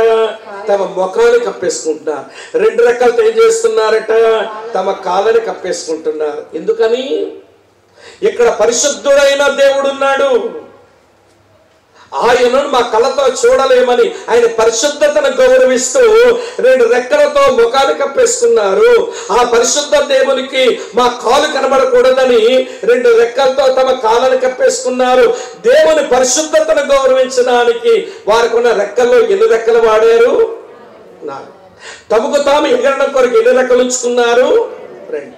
తమ ముఖాన్ని కప్పేసుకుంటున్నారు. 2 రెక్కలతో ఏం చేస్తున్నారట? తమ కాళ్ళని కప్పేసుకుంటున్నారు. ఎందుకని? ఇక్కడ పరిశుద్ధుడైన దేవుడున్నాడు. ఆయనను మా కళ్ళతో చూడలేమని ఆయన పరిశుద్ధతను గౌరవిస్తూ 2 రెక్కలతో ముఖాన్ని కప్పేసుకున్నారు. ఆ పరిశుద్ధ దేవునికి మా కాలు కనబడకూడదని 2 రెక్కలతో తమ కాళ్ళని కప్పేసుకున్నారు. దేవుని పరిశుద్ధతను గౌరవించడానికి వారికి ఉన్న రెక్కల్లో ఎన్ని రెక్కలు వాడారు? 4. తమకు తాము ఎగరడం కొరకు ఎన్ని రెక్కలు ఉంచుకున్నారు? 2.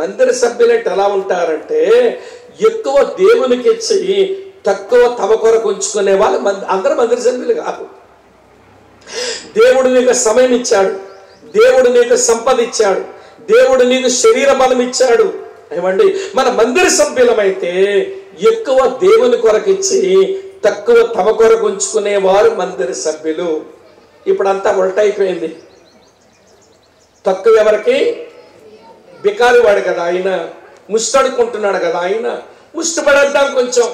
మందిర సభ్యులంటే ఎలా ఉంటారంటే ఎక్కువ దేవునికి ఇచ్చి తక్కువ తమ కొరకు ఉంచుకునే వాళ్ళు అందరూ మందిర సభ్యులు కాదు. దేవుడు నీకు సమయం ఇచ్చాడు, దేవుడు నీకు సంపద ఇచ్చాడు, దేవుడు నీకు శరీర బలం ఇచ్చాడు. ఏమండి, మన మందిర సభ్యులమైతే ఎక్కువ దేవుని కొరకు ఇచ్చి తక్కువ తమ కొరకు ఉంచుకునే వారు మందిర సభ్యులు. ఇప్పుడంతా ఉల్టైపోయింది. తక్కువ ఎవరికి? బికారి వాడు కదా ఆయన, ముష్టడుకుంటున్నాడు కదా ఆయన, ముష్టపడేద్దాం కొంచెం.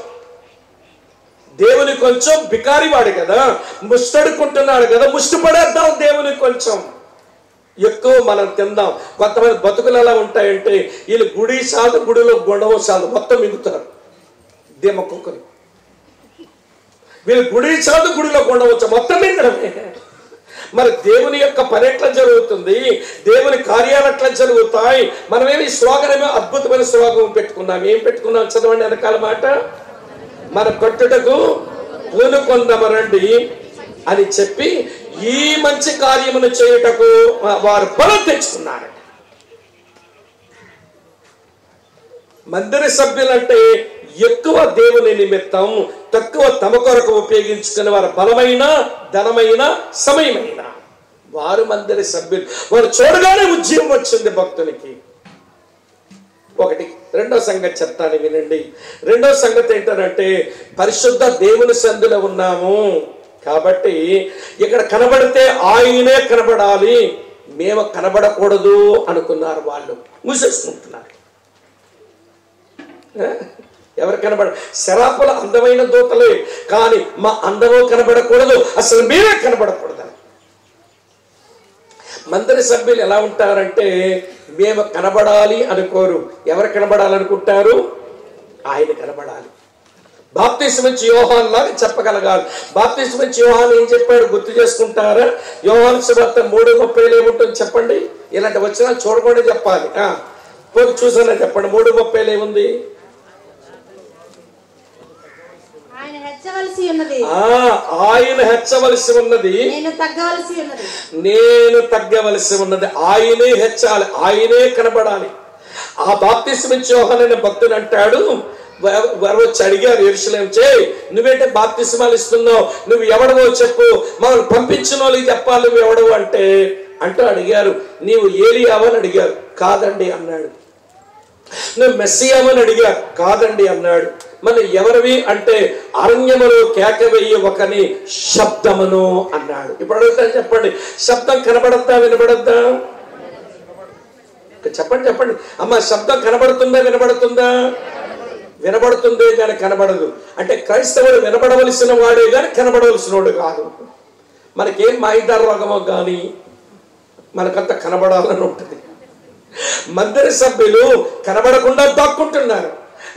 దేవుని కొంచెం, బికారి వాడు కదా ముష్టడుకుంటున్నాడు కదా, ముష్టపడేద్దాం దేవుని కొంచెం. ఎక్కువ మనం తిందాం. కొంతమంది బతుకులు ఎలా ఉంటాయంటే వీళ్ళు గుడి సాదు, గుడిలో గుండవం సాదు మొత్తం మిగుతారు. దేమ కుక్కలు. వీళ్ళు గుడి సాదు, గుడిలో గుండవచ్చు మొత్తం మింగడమే. మరి దేవుని యొక్క పని ఎట్లా జరుగుతుంది? దేవుని కార్యాలు ఎట్లా జరుగుతాయి? మనమేమి శ్లోగనమో అద్భుతమైన శ్లోగం పెట్టుకున్నాం. ఏం పెట్టుకున్నాం? చదవండి వెనకాల మాట. మన కట్టుటకు పూనుకొందమరండి అని చెప్పి ఈ మంచి కార్యమును చేయుటకు వారు బలం తెచ్చుకున్నారట. మందిర సభ్యులంటే ఎక్కువ దేవుని నిమిత్తం, తక్కువ తమ కొరకు ఉపయోగించుకునే వారు బలమైన, ధనమైన, సమయమైన వారు మందిర సభ్యులు. వారు చూడగానే ఉద్యమం వచ్చింది భక్తునికి. ఒకటి. రెండో సంగతి చెప్తాను వినండి. రెండో సంగతి ఏంటంటే పరిశుద్ధ దేవుని సందులో ఉన్నాము కాబట్టి ఇక్కడ కనబడితే ఆయనే కనబడాలి, మేము కనబడకూడదు అనుకున్నారు. వాళ్ళు మూసేసుకుంటున్నారు. ఎవరు కనబడ? శరాపుల అందమైన దూతలే, కానీ మా అందరూ కనబడకూడదు, అసలు మీరే కనబడకూడదు. మందిర సభ్యులు ఎలా ఉంటారంటే మేము కనబడాలి అనుకోరు. ఎవరు కనబడాలనుకుంటారు? ఆయన కనబడాలి. బాప్తిస్మిచ్చి యోహాన్ లాగా చెప్పగలగాలి. బాప్తిస్మిచ్చి యోహాన్ ఏం చెప్పాడు గుర్తు చేసుకుంటారా? యోహాను సువార్త 3:30 ఏముంటుంది చెప్పండి. ఇలాంటి వచ్చినా చూడకుండా చెప్పాలి. పోయి చూసానా చెప్పండి. 3:30 ఏముంది? ఆయన హెచ్చవలసి ఉన్నది, నేను తగ్గవలసి ఉన్నది. ఆయనే హెచ్చాలి, ఆయనే కనబడాలి. ఆ బాప్తిస్మిచ్చి యోహాను అనే భక్తుడు అంటాడు, వారు వచ్చి అడిగారు యెరూషలేం చే, నువ్వేంటే బాప్తిస్మాలు ఇస్తున్నావు, నువ్వు ఎవడవో చెప్పు, మమ్మల్ని పంపించిన వాళ్ళకి చెప్పాలి, నువ్వు ఎవడవు అంటూ అడిగారు. నీవు ఏలియావని అడిగారు, కాదండి అన్నాడు. నువ్వు మెస్సియావని అడిగారు, కాదండి అన్నాడు. మరి ఎవరివి అంటే అరణ్యములో కేక వేయి ఒకని శబ్దమును అన్నాడు. ఇప్పుడు అడుగుతాను చెప్పండి, శబ్దం కనబడద్దా వినబడద్దా? చెప్పండి అమ్మ, శబ్దం కనబడుతుందా వినబడుతుందా? వినబడుతుందే కానీ కనబడదు. అంటే క్రైస్తవుడు వినబడవలసిన వాడే కానీ కనబడవలసిన వాడు కాదు. మనకేం మాయిదార రోగమో కానీ మనకంతా కనబడాలని ఉంటుంది. మందిర సభ్యులు కనబడకుండా దాక్కుంటున్నారు,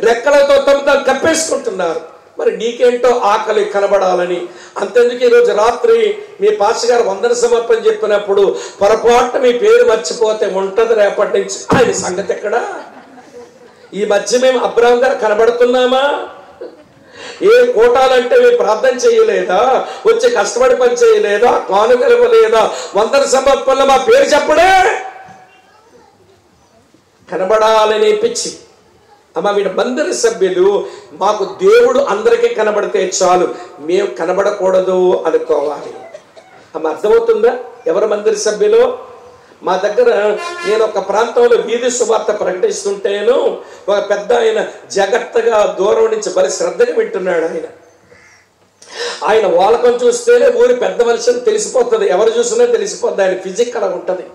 రెక్కలతో తమ కప్పేసుకుంటున్నారు. మరి నీకేంటో ఆకలి కనబడాలని. అంతెందుకు ఈరోజు రాత్రి మీ పాస్టర్ గారు వందన సమర్పణ చెప్పినప్పుడు పొరపాటు మీ పేరు మర్చిపోతే ఉంటుంది రేపటి నుంచి ఆయన సంగతి ఎక్కడ? ఈ మధ్య మేము అబ్రాహం గారు కనబడుతున్నామా? ఏ కోటాలంటే మేము ప్రార్థన చేయలేదా? వచ్చి కష్టపడి పని చేయలేదా? కానుకలు ఇవ్వలేదా? వందన సమర్పణలో మా పేరు చెప్పడే కనబడాలని పిచ్చి. అమ్మ, వీడు మందిర సభ్యులు మాకు దేవుడు అందరికీ కనబడితే చాలు, మేము కనబడకూడదు అనుకోవాలి. అమ్మ, అర్థమవుతుందా? ఎవరు మందిర సభ్యులు? మా దగ్గర నేను ఒక ప్రాంతంలో వీధి సువార్త ప్రకటిస్తుంటేను ఒక పెద్ద ఆయన జాగ్రత్తగా దూరం నుంచి మరి శ్రద్ధగా వింటున్నాడు. ఆయన వాలకం చూస్తేనే ఊరి పెద్ద మనిషిని తెలిసిపోతుంది, ఎవరు చూసినా తెలిసిపోద్ది, ఆయన ఫిజిక్ అలా ఉంటుంది.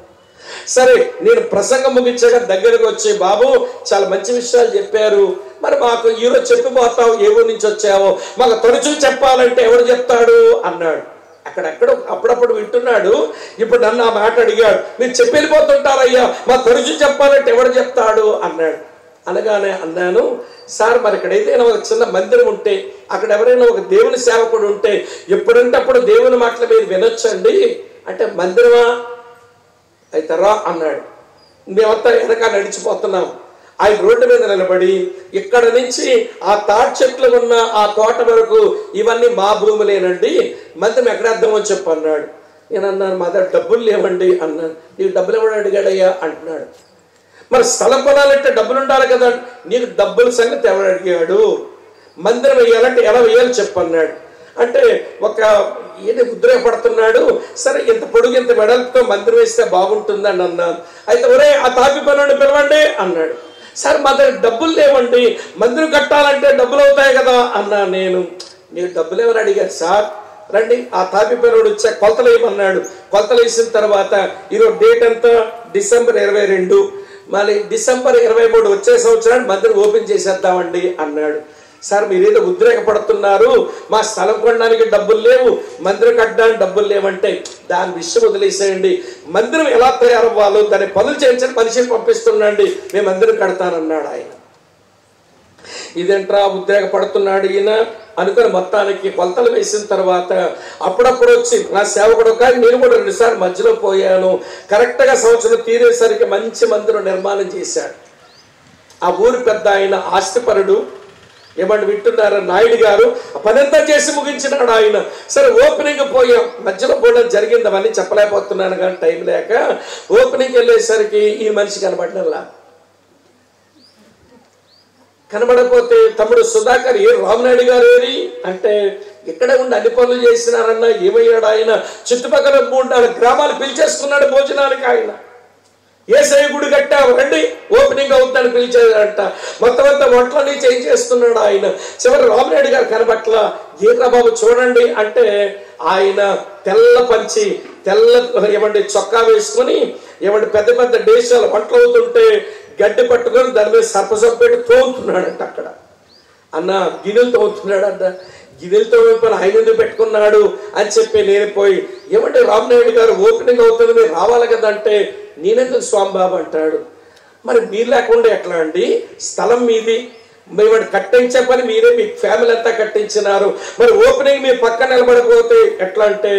సరే, నేను ప్రసంగం ముగించాక దగ్గరకు వచ్చి, బాబు చాలా మంచి విషయాలు చెప్పారు, మరి మాకు ఈరోజు చెప్పిపోతావు, ఏ ఊరి నుంచి వచ్చావో మాకు తరచూ చెప్పాలంటే ఎవరు చెప్తాడు అన్నాడు. అక్కడెక్కడ అప్పుడప్పుడు వింటున్నాడు, ఇప్పుడు నన్ను ఆ మాట అడిగాడు, మీరు చెప్పి వెళ్ళిపోతుంటారయ్యా, మా తరచూ చెప్పాలంటే ఎవరు చెప్తాడు అన్నాడు. అనగానే అన్నాను, సార్ మరి ఇక్కడ ఏదైనా ఒక చిన్న మందిరం ఉంటే, అక్కడ ఎవరైనా ఒక దేవుని సేవకుడు ఉంటే ఎప్పుడంటే అప్పుడు దేవుని మాటలు మీరు వినొచ్చండి అంటే, మందిరమా అయితే రా అన్నాడు. మేమంతా వెనక నడిచిపోతున్నాం. ఆయన రోడ్డు మీద నిలబడి ఇక్కడ నుంచి ఆ తాటి చెట్లు ఉన్న ఆ తోట వరకు ఇవన్నీ మా భూములేనండి, మందిరం ఎక్కడ అర్థమో చెప్పు అన్నాడు. నేను అన్నాను, మా దగ్గర డబ్బులు లేవండి అన్నాను. నీకు డబ్బులు ఎవడు అడిగాడయ్యా అంటున్నాడు. మరి స్థలం కొనాలంటే డబ్బులు ఉండాలి కదా, నీకు డబ్బుల సంగతి ఎవడు అడిగాడు, మందిరం వేయాలంటే ఎలా వేయాలి చెప్పు అన్నాడు. అంటే ఒక ఏది ఉద్రేకపడుతున్నాడు. సరే, ఇంత పొడుగు ఇంత వెడల్పుతో మందిరం వేస్తే బాగుంటుంది అని అన్నాను. అయితే ఒరే ఆ తాపి పనుని పిలవండి అన్నాడు. సార్ మా దగ్గర డబ్బులు లేవండి, మందిరం కట్టాలంటే డబ్బులు అవుతాయి కదా అన్నా. నేను, నీకు డబ్బులు ఎవరు అడిగారు సార్, రండి ఆ తాపి పనుడు వచ్చా కొలతలు వేయమన్నాడు. కొలతలు వేసిన తర్వాత ఈరోజు డేట్ అంతా డిసెంబర్ 22, మళ్ళీ డిసెంబర్ 23 వచ్చే సంవత్సరానికి మందిరం ఓపెన్ చేసేద్దామండి అన్నాడు. సార్ మీరేదో ఉద్రేకపడుతున్నారు, మా స్థలం కొనడానికి డబ్బులు లేవు, మందిరం కట్టడానికి డబ్బులు లేవంటే దాని విషయం వదిలేసేయండి, మందిరం ఎలా తయారవ్వాలో దాని పనులు చేయించని మనిషిని పంపిస్తున్నాండి, మేము మందిరం కడతానన్నాడు ఆయన. ఇదేంట్రా ఉద్రేకపడుతున్నాడు ఈయన అనుకుని మొత్తానికి కొలతలు వేసిన తర్వాత అప్పుడప్పుడు వచ్చి నా సేవకుడు, కానీ నేను కూడా 2 సార్లు మధ్యలో పోయాను, కరెక్ట్గా సంవత్సరం తీరేసరికి మంచి మందిరం నిర్మాణం చేశాడు. ఆ ఊరు పెద్ద ఆయన ఆస్తిపరుడు, ఏమంటే వింటున్నారా నాయుడు గారు, పనంతా చేసి ముగించినాడు ఆయన. సరే ఓపెనింగ్ పోయాం, మధ్యలో పోవడం జరిగింది, అవన్నీ చెప్పలేకపోతున్నాను కానీ టైం లేక. ఓపెనింగ్ వెళ్ళేసరికి ఈ మనిషి కనబడలా. కనబడకపోతే తమ్ముడు సుధాకర్, ఏ రామనాయుడు గారు ఏరి అంటే, ఇక్కడే ఉండి అన్ని పనులు చేసినారన్నా, ఏమయ్యాడు ఆయన, చుట్టుపక్కల 3-4 గ్రామాలు పిలిచేసుకున్నాడు భోజనానికి. ఆయన ఏసయ్య గుడి కట్టావు రండి ఓపెనింగ్ అవుతుందని పిలిచాడంట. మొత్తం అంతా వంటలని చేంజ్ చేస్తున్నాడు ఆయన. చివరి రామనాయుడు గారు కనబట్ల, ఏరా బాబు చూడండి అంటే, ఆయన తెల్ల పంచి తెల్ల ఏమంటే చొక్కా వేసుకొని ఏమంటే పెద్ద పెద్ద దేశాలు వంటలు అవుతుంటే గడ్డి పట్టుకొని దాని మీద సర్పసొప్పు పెట్టి తోముతున్నాడంట. అక్కడ అన్న గిన్నెలు తోముతున్నాడు అంట. గిన్నెలతో ఆయన ఎందుకు పెట్టుకున్నాడు అని చెప్పి నేను పోయి, ఏమంటే రామనాయుడు గారు ఓపెనింగ్ అవుతుంది మీరు రావాలి కదా అంటే, నేనెందుకు స్వామిబాబు అంటాడు. మరి మీరు లేకుండా ఎట్లా అండి, స్థలం మీది, మేము కట్టించే పని మీరే, మీ ఫ్యామిలీ అంతా కట్టించినారు, మరి ఓపెనింగ్ మీ పక్కన నిలబడిపోతే ఎట్లా అంటే,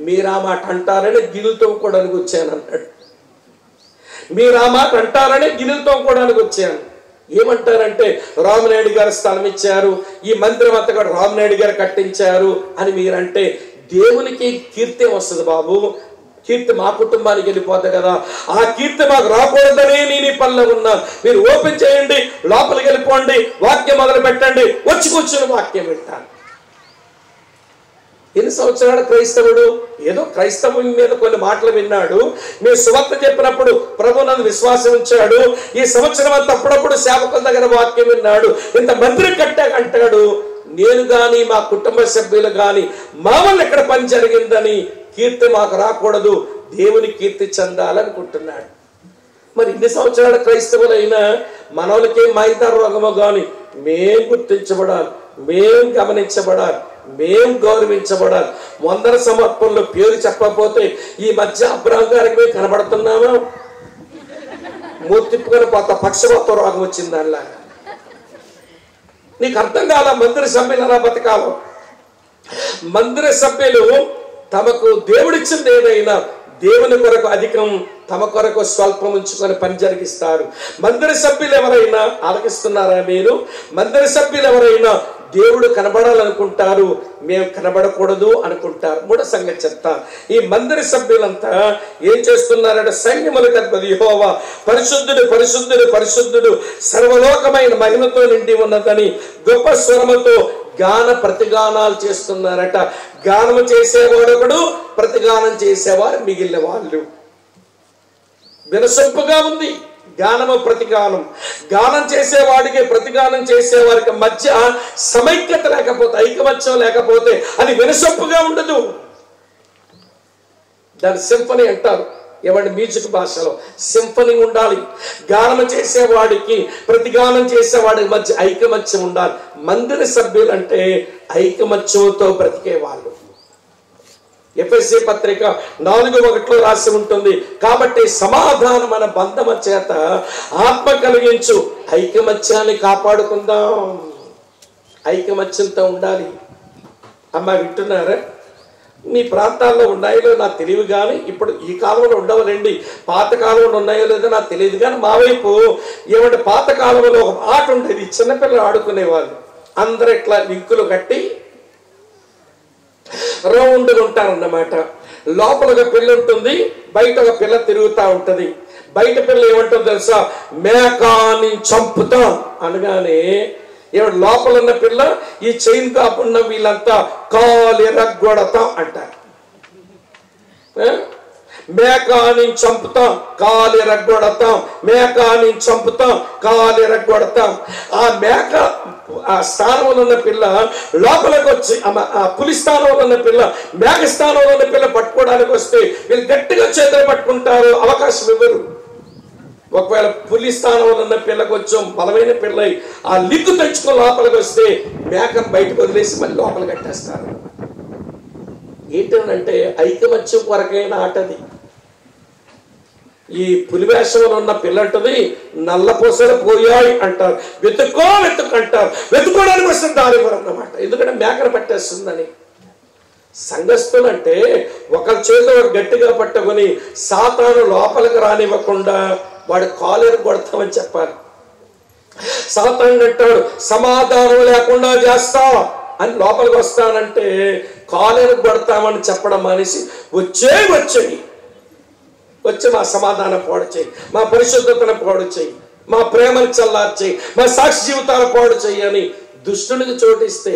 మీరు ఆ మాట అంటారని గిన్నెలతో కూడా వచ్చాను అన్నాడు. మీరు ఆ మాట అంటారని గిన్నెలతో కూడా వచ్చాను. ఏమంటారంటే, రామనాయుడు గారు స్థలం ఇచ్చారు, ఈ మందిరం అంతా కూడా రామనాయుడు గారు కట్టించారు అని మీరంటే దేవునికి కీర్తి వస్తుంది బాబు, కీర్తి మా కుటుంబానికి వెళ్ళిపోతుంది కదా, ఆ కీర్తి మాకు రాకూడదనే నేను ఈ పనిలో ఉన్నా. మీరు ఓపెన్ చేయండి, లోపలికి వెళ్ళిపోండి, వాక్యం మొదలు పెట్టండి, వచ్చి కూర్చుని వాక్యం వింటాను. ఎన్ని సంవత్సరాలు క్రైస్తవుడు, ఏదో క్రైస్తవం మీద కొన్ని మాటలు విన్నాడు, మీరు సువార్త చెప్పినప్పుడు ప్రభు నన్ను విశ్వాసం ఉంచాడు, ఈ సంవత్సరం అంతా అప్పుడప్పుడు సేవకుల దగ్గర వాక్యం విన్నాడు, ఇంత మందిరం కట్టాకంటాడు. నేను గాని మా కుటుంబ సభ్యులు గాని మా వల్ల ఎక్కడ పని జరిగిందని కీర్తి మాకు రాకూడదు, దేవుని కీర్తి చెందాలనుకుంటున్నాడు. మరి ఇన్ని సంవత్సరాల క్రైస్తవులైనా మనోళ్ళకేం మైదా రోగమో గాని మేం గుర్తించబడాలి, మేం గమనించబడాలి, మేం గౌరవించబడాలి. 100 సమర్పణలో పేరు చెప్పకపోతే ఈ మధ్య అబ్రాహం గారికి మేము కనబడుతున్నామా, మూర్తిప్పుకొని కొత్త పక్షవాత రోగం వచ్చింది దానిలాగా. నీకు అర్థం కాల మందిర సభ్యులు ఎలా బతకాలో. మందిర సభ్యులు తమకు దేవుడిచ్చింది ఏదైనా దేవుని కొరకు అధికం, తమ కొరకు స్వల్పం ఉంచుకొని పని జరిగిస్తారు. మందిర సభ్యులు ఎవరైనా ఆలకిస్తున్నారా మీరు? మందిర సభ్యులు ఎవరైనా దేవుడు కనబడాలనుకుంటారు, మేము కనబడకూడదు అనుకుంటారు. మూడో సంగతి చెప్తాను. ఈ మందిర సభ్యులంతా ఏం చేస్తున్నారంటే, సైన్యములకు అధిపతి యెహోవా పరిశుద్ధుడు పరిశుద్ధుడు పరిశుద్ధుడు సర్వలోకమైన మహిమతో నిండి ఉన్నదని గొప్ప స్వరముతో గాన ప్రతిగానాలు చేస్తున్నారట. గానము చేసేవాడు ఒకడు, ప్రతిగానం చేసేవారు మిగిలిన వాళ్ళు. వినసొంపుగా ఉంది. గానము ప్రతిగానం, గానం చేసేవాడికి ప్రతిగానం చేసేవారికి మధ్య సమైక్యత లేకపోతే, ఐకమత్యం లేకపోతే అది వినసొంపుగా ఉండదు. దాని సింఫనీ అంటారు. ఏమంటే మ్యూజిక్ భాషలో సింఫనీ ఉండాలి. గానం చేసేవాడికి ప్రతిగానం చేసేవాడికి మధ్య ఐకమత్యం ఉండాలి. మందిర సభ్యులు అంటే ఐకమత్యంతో బ్రతికే వాళ్ళు. ఎఫెసీ పత్రిక 4:1 రాసి ఉంటుంది, కాబట్టి సమాధానం అనే బంధము చేత ఆత్మ కలిగించు ఐకమత్యాన్ని కాపాడుకుందాం. ఐకమత్యంతో ఉండాలి. అమ్మ వింటున్నారా? మీ ప్రాంతాల్లో ఉన్నాయో నాకు తెలియదు, కానీ ఇప్పుడు ఈ కాలంలో ఉండవులేండి. పాత కాలంలో ఉన్నాయో లేదో నాకు తెలియదు, కానీ మా వైపు ఏమంటే పాత కాలంలో ఒక ఆట ఉండేది. చిన్నపిల్లలు ఆడుకునేవాళ్ళు. అందరూ ఇట్లా లింకులు కట్టి రౌండ్గా ఉంటారన్నమాట. లోపల ఒక పిల్ల ఉంటుంది, బయట ఒక పిల్ల తిరుగుతూ ఉంటుంది. బయట పిల్ల ఏమంటుందో తెలుసా? మేకాని చంపుతాం అనగానే ఏమంటే లోపల ఉన్న పిల్ల ఈ చైన్ కాపున్న వీళ్ళంతా కాలు ఎరగొడతాం అంటారు. మేకాని చంపుతాం, కాలు ఎరగొడతాం, మేకాని చంపుతాం, కాలు ఎరగొడతాం. ఆ మేక ఆ స్థానంలో ఉన్న పిల్ల లోపలికి వచ్చి, ఆ పులి స్థానంలో ఉన్న పిల్ల మేక స్థానంలో ఉన్న పిల్ల పట్టుకోవడానికి వస్తే వీళ్ళు గట్టిగా చేతులు పట్టుకుంటారు, అవకాశం ఇవ్వరు. ఒకవేళ పులి స్థానంలో ఉన్న పిల్ల కొంచెం బలమైన పిల్ల ఆ లిక్కు తెచ్చుకొని లోపలికి వస్తే మేకను బయటకు వదిలేసి మళ్ళీ లోపల కట్టేస్తారు. ఏంటంటే ఐకమత్యం కొరకైన ఆటది. ఈ పులి వేషంలో ఉన్న పిల్లంటది నల్ల పూసలు పోయాయి అంటారు, వెతుక్కో వెతుకు అంటారు. వెతుక్కోవడానికి వస్తుంది దాని అన్నమాట, ఎందుకంటే మేకను పట్టేస్తుందని. సంఘస్థులు అంటే ఒకరి చేతిలో గట్టిగా పట్టుకొని సాతాను లోపలికి రానివ్వకుండా వాడు కాలేరు కొడతామని చెప్పాలి. సాతాను అంటాడు సమాధానం లేకుండా చేస్తా అని లోపలికి వస్తానంటే కాలేరు కొడతామని చెప్పడం అనేసి వచ్చి మా సమాధానం పాడు చేయి, మా పరిశుద్ధతను పాడు చేయి, మా ప్రేమను చల్లార్చేయి, మా సాక్షి జీవితాలు పాడు చేయి అని దుష్టునికి చోటిస్తే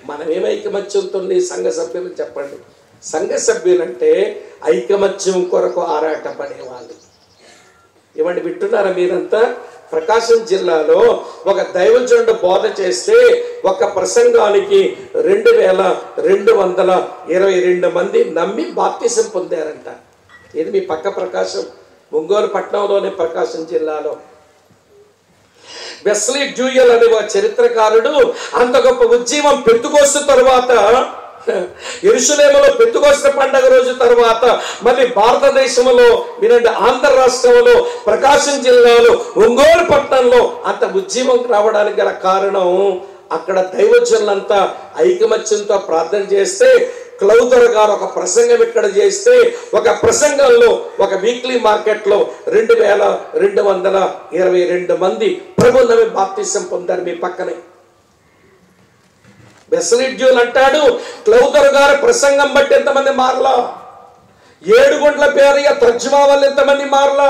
మనం ఏం ఐకమత్యంతో సంఘ సభ్యులు చెప్పండి. సంఘ సభ్యులంటే ఐకమత్యం కొరకు ఆరాటపడేవాళ్ళు. ఇవ్వండి వింటున్నారా మీరంతా? ప్రకాశం జిల్లాలో ఒక దైవజనుడు బోధ చేస్తే ఒక ప్రసంగానికి 2222 మంది నమ్మి బాప్తిసం పొందారంట. ఇది మీ పక్క ప్రకాశం, ఒంగోలు పట్టణంలోనే ప్రకాశం జిల్లాలో. వెస్లీ డ్యూయల్ అనే ఒక చరిత్రకారుడు అంత గొప్ప ఉద్యమం పెంతుకోస్తు తరువాత, యెరూషలేములో పెంతుకోస్తు పండగ రోజు తర్వాత మళ్ళీ భారతదేశంలో వినండి, ఆంధ్ర రాష్ట్రంలో ప్రకాశం జిల్లాలో ఒంగోలు పట్టణంలో అంత ఉద్యమం రావడానికి గల కారణం అక్కడ దైవజనులంతా ఐకమత్యంతో ప్రార్థన చేస్తే, క్లౌదర్ గారు ఒక ప్రసంగం ఇక్కడ చేస్తే ఒక ప్రసంగంలో ఒక వీక్లీ మార్కెట్లో 2222 మంది ప్రభువుని నమ్మి బాప్తిసం పొందారు. మీ పక్కనే వెస్లీ డ్యూయల్ అంటాడు, క్లౌదర్ గారు ప్రసంగం బట్టి ఎంతమంది మారలా, 7 గుంట్ల పేరయ్య తర్జుమా వాళ్ళు ఎంతమంది మారలా.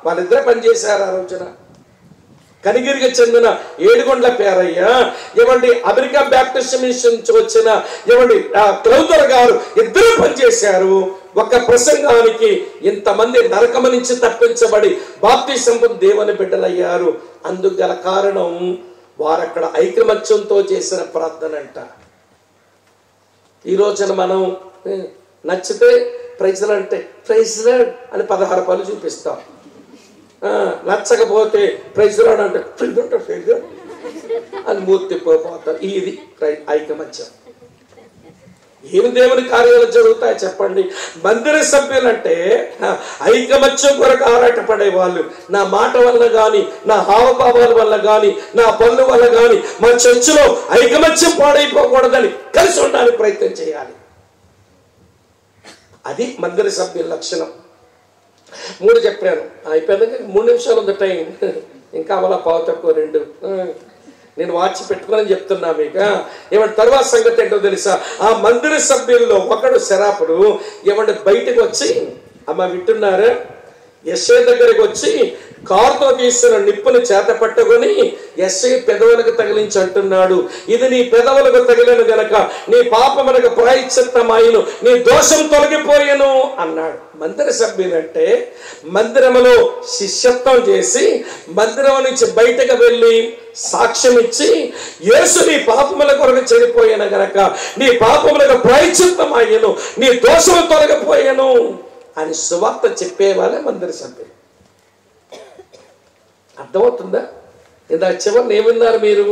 వాళ్ళిద్దరే పనిచేశారు ఆ రోజున. కనిగిరికి చెందిన 7 గుంట్ల పేరయ్య ఏమండి అమెరికా బ్యాప్టిస్ట్ మిషన్ నుంచి వచ్చిన ఏమండి క్లౌదర్ గారు ఇద్దరు పనిచేశారు. ఒక ప్రసంగానికి ఇంతమంది నరకం నుంచి తప్పించబడి బాప్తిసం పొంది దేవుని బిడ్డలయ్యారు. అందుకు గల కారణం వారక్కడ ఐకమత్యంతో చేసిన ప్రార్థన అంట. ఈ రోజున మనం నచ్చితే ప్రైజ్ అంటే ప్రైజ్ అని 16 పనులు చూపిస్తాం. నచ్చకపోతే ప్రైజ్ అంటే ప్రైజ్ అని మూర్తి పోతాం. ఇది ఐకమత్యం. ఏమి దేవుని కార్యాలు జరుగుతాయి చెప్పండి? మందిర సభ్యులంటే ఐకమత్యం కొరకు ఆరాటపడే వాళ్ళు. నా మాట వల్ల కానీ, నా హావభావాల వల్ల కానీ, నా పనుల వల్ల కానీ మా చర్చిలో ఐకమత్యం పాడైపోకూడదని కలిసి ఉండడానికి ప్రయత్నం చేయాలి. అది మందిర సభ్యుల లక్షణం. 3 చెప్పాను, అయిపోయింది. 3 నిమిషాలు ఉంది టైం, ఇంకా అలా పావు తక్కువ 2. నేను వాచ్ పెట్టుకోనని చెప్తున్నా మీకు. ఏమంటే తర్వాత సంగతి ఏంటో తెలుసా? ఆ మందిర సభ్యుల్లో ఒకడు శరాపుడు ఏమంటే బయటకు వచ్చి, అమ్మ వింటున్నారా, యెషయా దగ్గరికి వచ్చి కారుతో తీసిన నిప్పును చేత పట్టుకొని యెషయా పెదవులకు తగిలించి అంటున్నాడు, ఇది నీ పెదవులకు తగిలిన గనక నీ పాపమునకు ప్రాయశ్చిత్తమాయెను, నీ దోషం తొలగిపోయెను అన్నాడు. మందిర సభ్యులంటే మందిరములో శిష్యత్వం చేసి మందిరం నుంచి బయటకు వెళ్ళి సాక్ష్యం ఇచ్చి, యేసు నీ పాపముల కొరకు చనిపోయాను గనక నీ పాపములకు ప్రాయశ్చిత్తమాయెను, నీ దోషం తొలగిపోయాను అని సువార్త చెప్పేవాళ్ళే మందిర సభ్యులు. అర్థమవుతుందా? ఇందాక చివరిని ఏమన్నారు మీరు?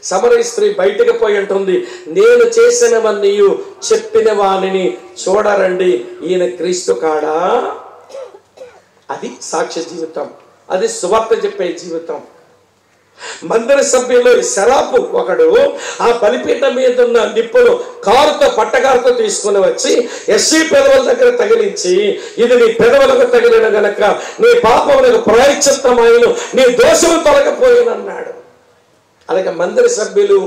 సమరయ స్త్రీ బయటకు పోయి అంటుంది, నేను చేసినవన్నీ చెప్పిన వాణిని చూడరండి, ఈయన క్రీస్తు కాడా? అది సాక్ష్య జీవితం, అది సువార్త చెప్పే జీవితం. మందిర సభ్యులు శరాపు ఒకడు ఆ బలిపీఠం మీద ఉన్న నిప్పును కారుతో పట్టకారుతో తీసుకుని వచ్చి యెషయా పెదవుల దగ్గర తగిలించి, ఇది నీ పెదవులకు తగిలిన గనక నీ పాపములకు ప్రాయశ్చిత్తమాయెను, నీ దోషము తొలగిపోయెను అన్నాడు. అలాగే మందిర సభ్యులు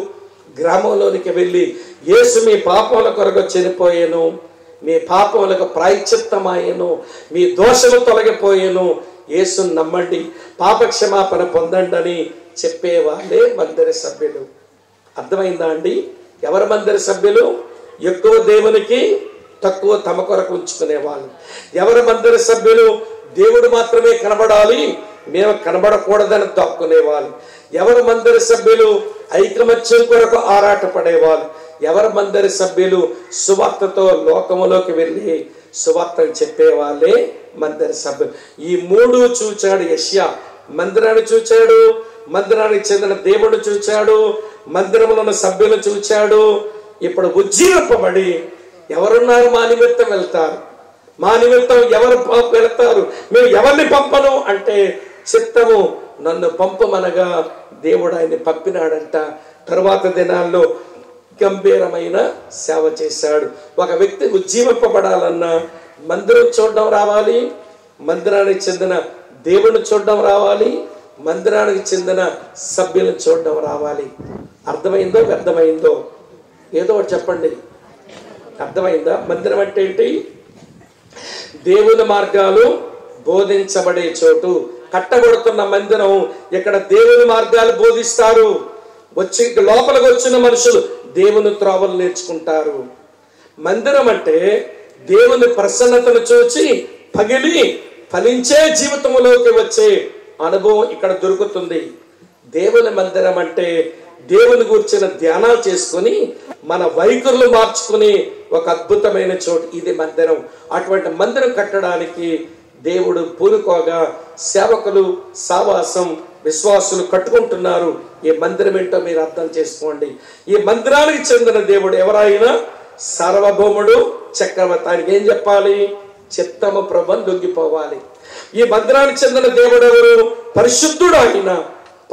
గ్రామంలోనికి వెళ్ళి, యేసు మీ పాపముల కొరకు చనిపోయాను, మీ పాపములకు ప్రాయశ్చిత్తమాయెను, మీ దోషము తొలగిపోయెను, యేసుని నమ్మండి, పాపక్షమాపణ పొందండి అని చెప్పేవాళ్ళే మందిర సభ్యులు. అర్థమైందా అండి? ఎవరు మందిర సభ్యులు? ఎక్కువ దేవునికి తక్కువ తమ కొరకు ఉంచుకునేవాళ్ళు. ఎవరు మందిర సభ్యులు? దేవుడు మాత్రమే కనబడాలి, మేము కనబడకూడదని దాక్కునేవాళ్ళు. ఎవరు మందిర సభ్యులు? ఐకమత్యం కొరకు ఆరాటపడేవాళ్ళు. ఎవరు మందిర సభ్యులు? సువార్తతో లోకములోకి వెళ్ళి సువార్తను చెప్పేవాళ్ళే మందిర సభ్యులు. ఈ మూడు చూచాడు యెషయా. మందిరాన్ని చూచాడు, మందిరానికి చెందిన దేవుడు చూచాడు, మందిరంలో ఉన్న సభ్యులు చూచాడు. ఇప్పుడు ఉజ్జీవింపబడి ఎవరున్నారు మా నిమిత్తం వెళ్తారు, మా నిమిత్తం ఎవరు వెళ్తారు, మేము ఎవరిని పంపను అంటే చిత్తము నన్ను పంపమనగా దేవుడు ఆయన్ని పంపినాడంట. తరువాత దినాల్లో గంభీరమైన సేవ చేశాడు. ఒక వ్యక్తి ఉజ్జీవింపబడాలన్నా మందిరం చూడడం రావాలి, మందిరానికి చెందిన దేవుడిని చూడడం రావాలి, మందిరానికి చెందిన సభ్యులను చూడడం రావాలి. అర్థమైందో వ్యర్థమైందో? ఏదో ఒకటి చెప్పండి. అర్థమైందా? మందిరం అంటే ఏంటి? దేవుని మార్గాలు బోధించబడే చోటు. కట్టబడుతున్న మందిరం, ఇక్కడ దేవుని మార్గాలు బోధిస్తారు. వచ్చి లోపలికి వచ్చిన మనుషులు దేవుని త్రోవలు నేర్చుకుంటారు. మందిరం అంటే దేవుని ప్రసన్నతను చూచి పగిలి ఫలించే జీవితంలోకి వచ్చే అనుభవం ఇక్కడ దొరుకుతుంది. దేవుని మందిరం అంటే దేవుని గురించిన ధ్యానాలు చేసుకుని మన వైఖరులు మార్చుకుని ఒక అద్భుతమైన చోటు ఇది మందిరం. అటువంటి మందిరం కట్టడానికి దేవుడు పూనుకోగా సేవకులు, సావాసం, విశ్వాసులు కట్టుకుంటున్నారు. ఈ మందిరం ఏంటో మీరు అర్థం చేసుకోండి. ఈ మందిరానికి చెందిన దేవుడు ఎవరైనా సార్వభౌముడు, చక్రవర్తి. ఆయనకి ఏం చెప్పాలి? చిత్తము ప్రభుని లొంగిపోవాలి. ఈ మందిరానికి చెందిన దేవుడు ఎవరు? పరిశుద్ధుడు. ఆయన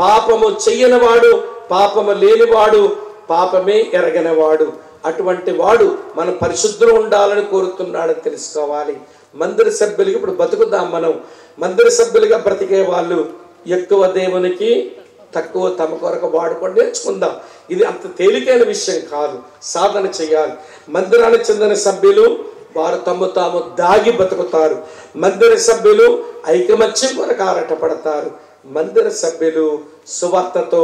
పాపము చెయ్యనివాడు, పాపము లేనివాడు, పాపమే ఎరగనివాడు. అటువంటి వాడు మనం పరిశుద్ధులు ఉండాలని కోరుతున్నాడని తెలుసుకోవాలి. మందిర సభ్యులకి ఇప్పుడు బతుకుదాం. మనం మందిర సభ్యులుగా బ్రతికే వాళ్ళు ఎక్కువ దేవునికి తక్కువ తమ కొరకు వాడుకొని నేర్చుకుందాం. ఇది అంత తేలికైన విషయం కాదు, సాధన చేయాలి. మందిరానికి చెందిన సభ్యులు వారు తమ తాము దాగి బతుకుతారు. మందిర సభ్యులు ఐకమత్యం కొరకు ఆరాటపడతారు. మందిర సభ్యులు సువార్తతో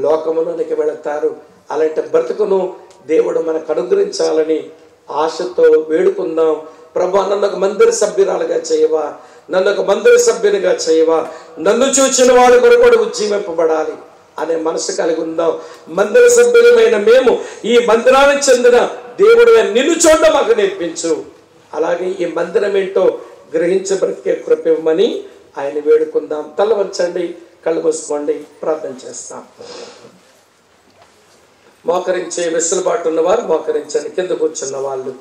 లోకములోనికి వెళతారు. అలాంటి బ్రతుకును దేవుడు మనకు అనుగ్రహించాలని ఆశతో వేడుకుందాం. ప్రభా, నన్ను ఒక మందిర సభ్యురాలుగా చేయవా, నన్ను ఒక మందిర సభ్యునిగా చేయవా, నన్ను చూచిన వాడు కొరకు ఉజ్జీవింపబడాలి అనే మనసు కలిగి ఉందాం. మందిర సభ్యులమైన మేము ఈ మందిరానికి చెందిన దేవుడు నిన్ను చూడడం మాకు నేర్పించు. అలాగే ఈ మందిరం ఏంటో గ్రహించి బ్రతికే కృప ఇవ్వమని ఆయన వేడుకుందాం. తల వంచండి, కళ్ళు మూసుకోండి, ప్రార్థన చేస్తాం. మోకరించే వెసులుబాటు ఉన్నవారు మోకరించండి. కింద కూర్చున్న వాళ్ళు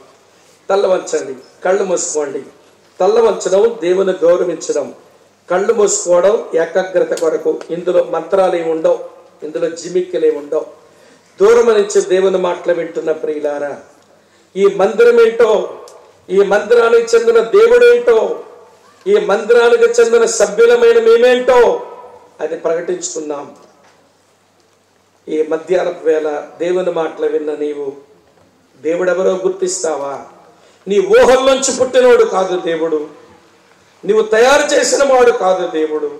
తల్ల వంచండి, కళ్ళు మూసుకోండి. తల్ల వంచడం దేవుని గౌరవించడం, కళ్ళు మూసుకోవడం ఏకాగ్రత కొరకు. ఇందులో మంత్రాలు ఏమి ఉండవు, ఇందులో జిమిక్కులు ఏమి ఉండవు. దూరం నుంచి దేవుని మాటలు వింటున్న ప్రియులారా, ఈ మందిరం ఏంటో, ఈ మందిరానికి చెందిన దేవుడు ఏంటో, ఈ మందిరానికి చెందిన సభ్యులమైన మేమేంటో అది ప్రకటించుకున్నాం. ఈ మధ్యాహ్నపు వేళ దేవుని మాటలు విన్న నీవు దేవుడెవరో గుర్తిస్తావా? నీ ఊహల్లోంచి పుట్టినోడు కాదు దేవుడు, నువ్వు తయారు చేసిన వాడు కాదు దేవుడు.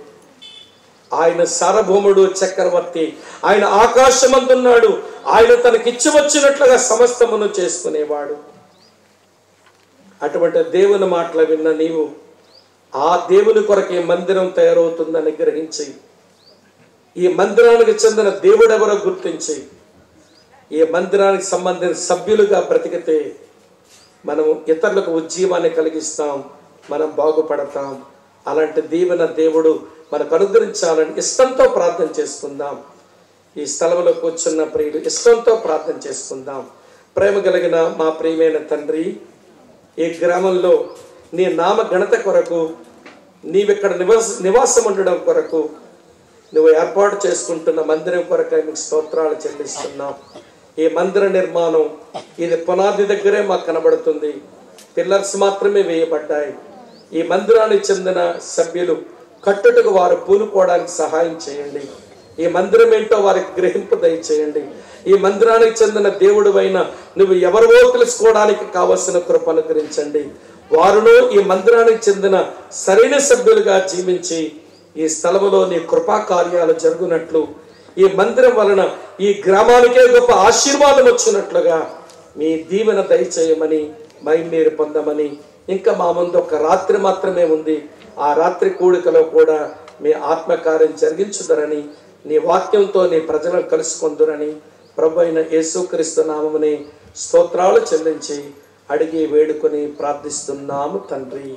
ఆయన సార్వభౌముడు, చక్రవర్తి. ఆయన ఆకాశమందున్నాడు. ఆయన తనకిచ్చి వచ్చినట్లుగా సమస్తమును చేసుకునేవాడు. అటువంటి దేవుని మాటలు విన్న నీవు ఆ దేవుని కొరకే మందిరం తయారవుతుందని గ్రహించి, ఈ మందిరానికి చెందిన దేవుడెవరో గుర్తించి, ఈ మందిరానికి సంబంధించిన సభ్యులుగా బ్రతికితే మనం ఇతరులకు ఉజ్జీవాన్ని కలిగిస్తాం, మనం బాగుపడతాం. అలాంటి దీవెన దేవుడు మనకు అనుగ్రహించాలని ఇష్టంతో ప్రార్థన చేసుకుందాం. ఈ స్థలంలో కూర్చున్న ప్రియులు ఇష్టంతో ప్రార్థన చేసుకుందాం. ప్రేమ కలిగిన మా ప్రియమైన తండ్రి, ఈ గ్రామంలో నీ నామ ఘనత కొరకు, నీవిక్కడ నివాసం ఉండడం కొరకు నువ్వు ఏర్పాటు చేసుకుంటున్న మందిరం కొరకు మీకు స్తోత్రాలు చెల్లిస్తున్నాం. ఈ మందిర నిర్మాణం ఇది పునాది దగ్గరే మాకు కనబడుతుంది. పిల్లర్స్ మాత్రమే వేయబడ్డాయి. ఈ మందిరానికి చెందిన సభ్యులు కట్టుటకు వారు పూనుకోవడానికి సహాయం చేయండి. ఈ మందిరం ఏంటో వారికి గ్రహింపు దయచేయండి. ఈ మందిరానికి చెందిన దేవుడు అయిన నువ్వు ఎవరివో తెలుసుకోవడానికి కావలసిన కృప అనుగ్రహించండి. వారును ఈ మందిరానికి చెందిన సరైన సభ్యులుగా జీవించి ఈ స్థలములో నీ కృపా కార్యాలు జరుగునట్లు, ఈ మందిరం వలన ఈ గ్రామానికే గొప్ప ఆశీర్వాదం వచ్చినట్లుగా మీ దీవెన దయచేయమని, మీరు పొందమని. ఇంకా మా ముందు ఒక రాత్రి మాత్రమే ఉంది. ఆ రాత్రి కూడికలో కూడా మీ ఆత్మకార్యం జరిగించుదరని, నీ వాక్యంతో నీ ప్రజలను కలుసుకుందురని ప్రభు అయిన యేసుక్రీస్తు నామముని స్తోత్రాలు చెల్లించి అడిగి వేడుకొని ప్రార్థిస్తున్నాము తండ్రి.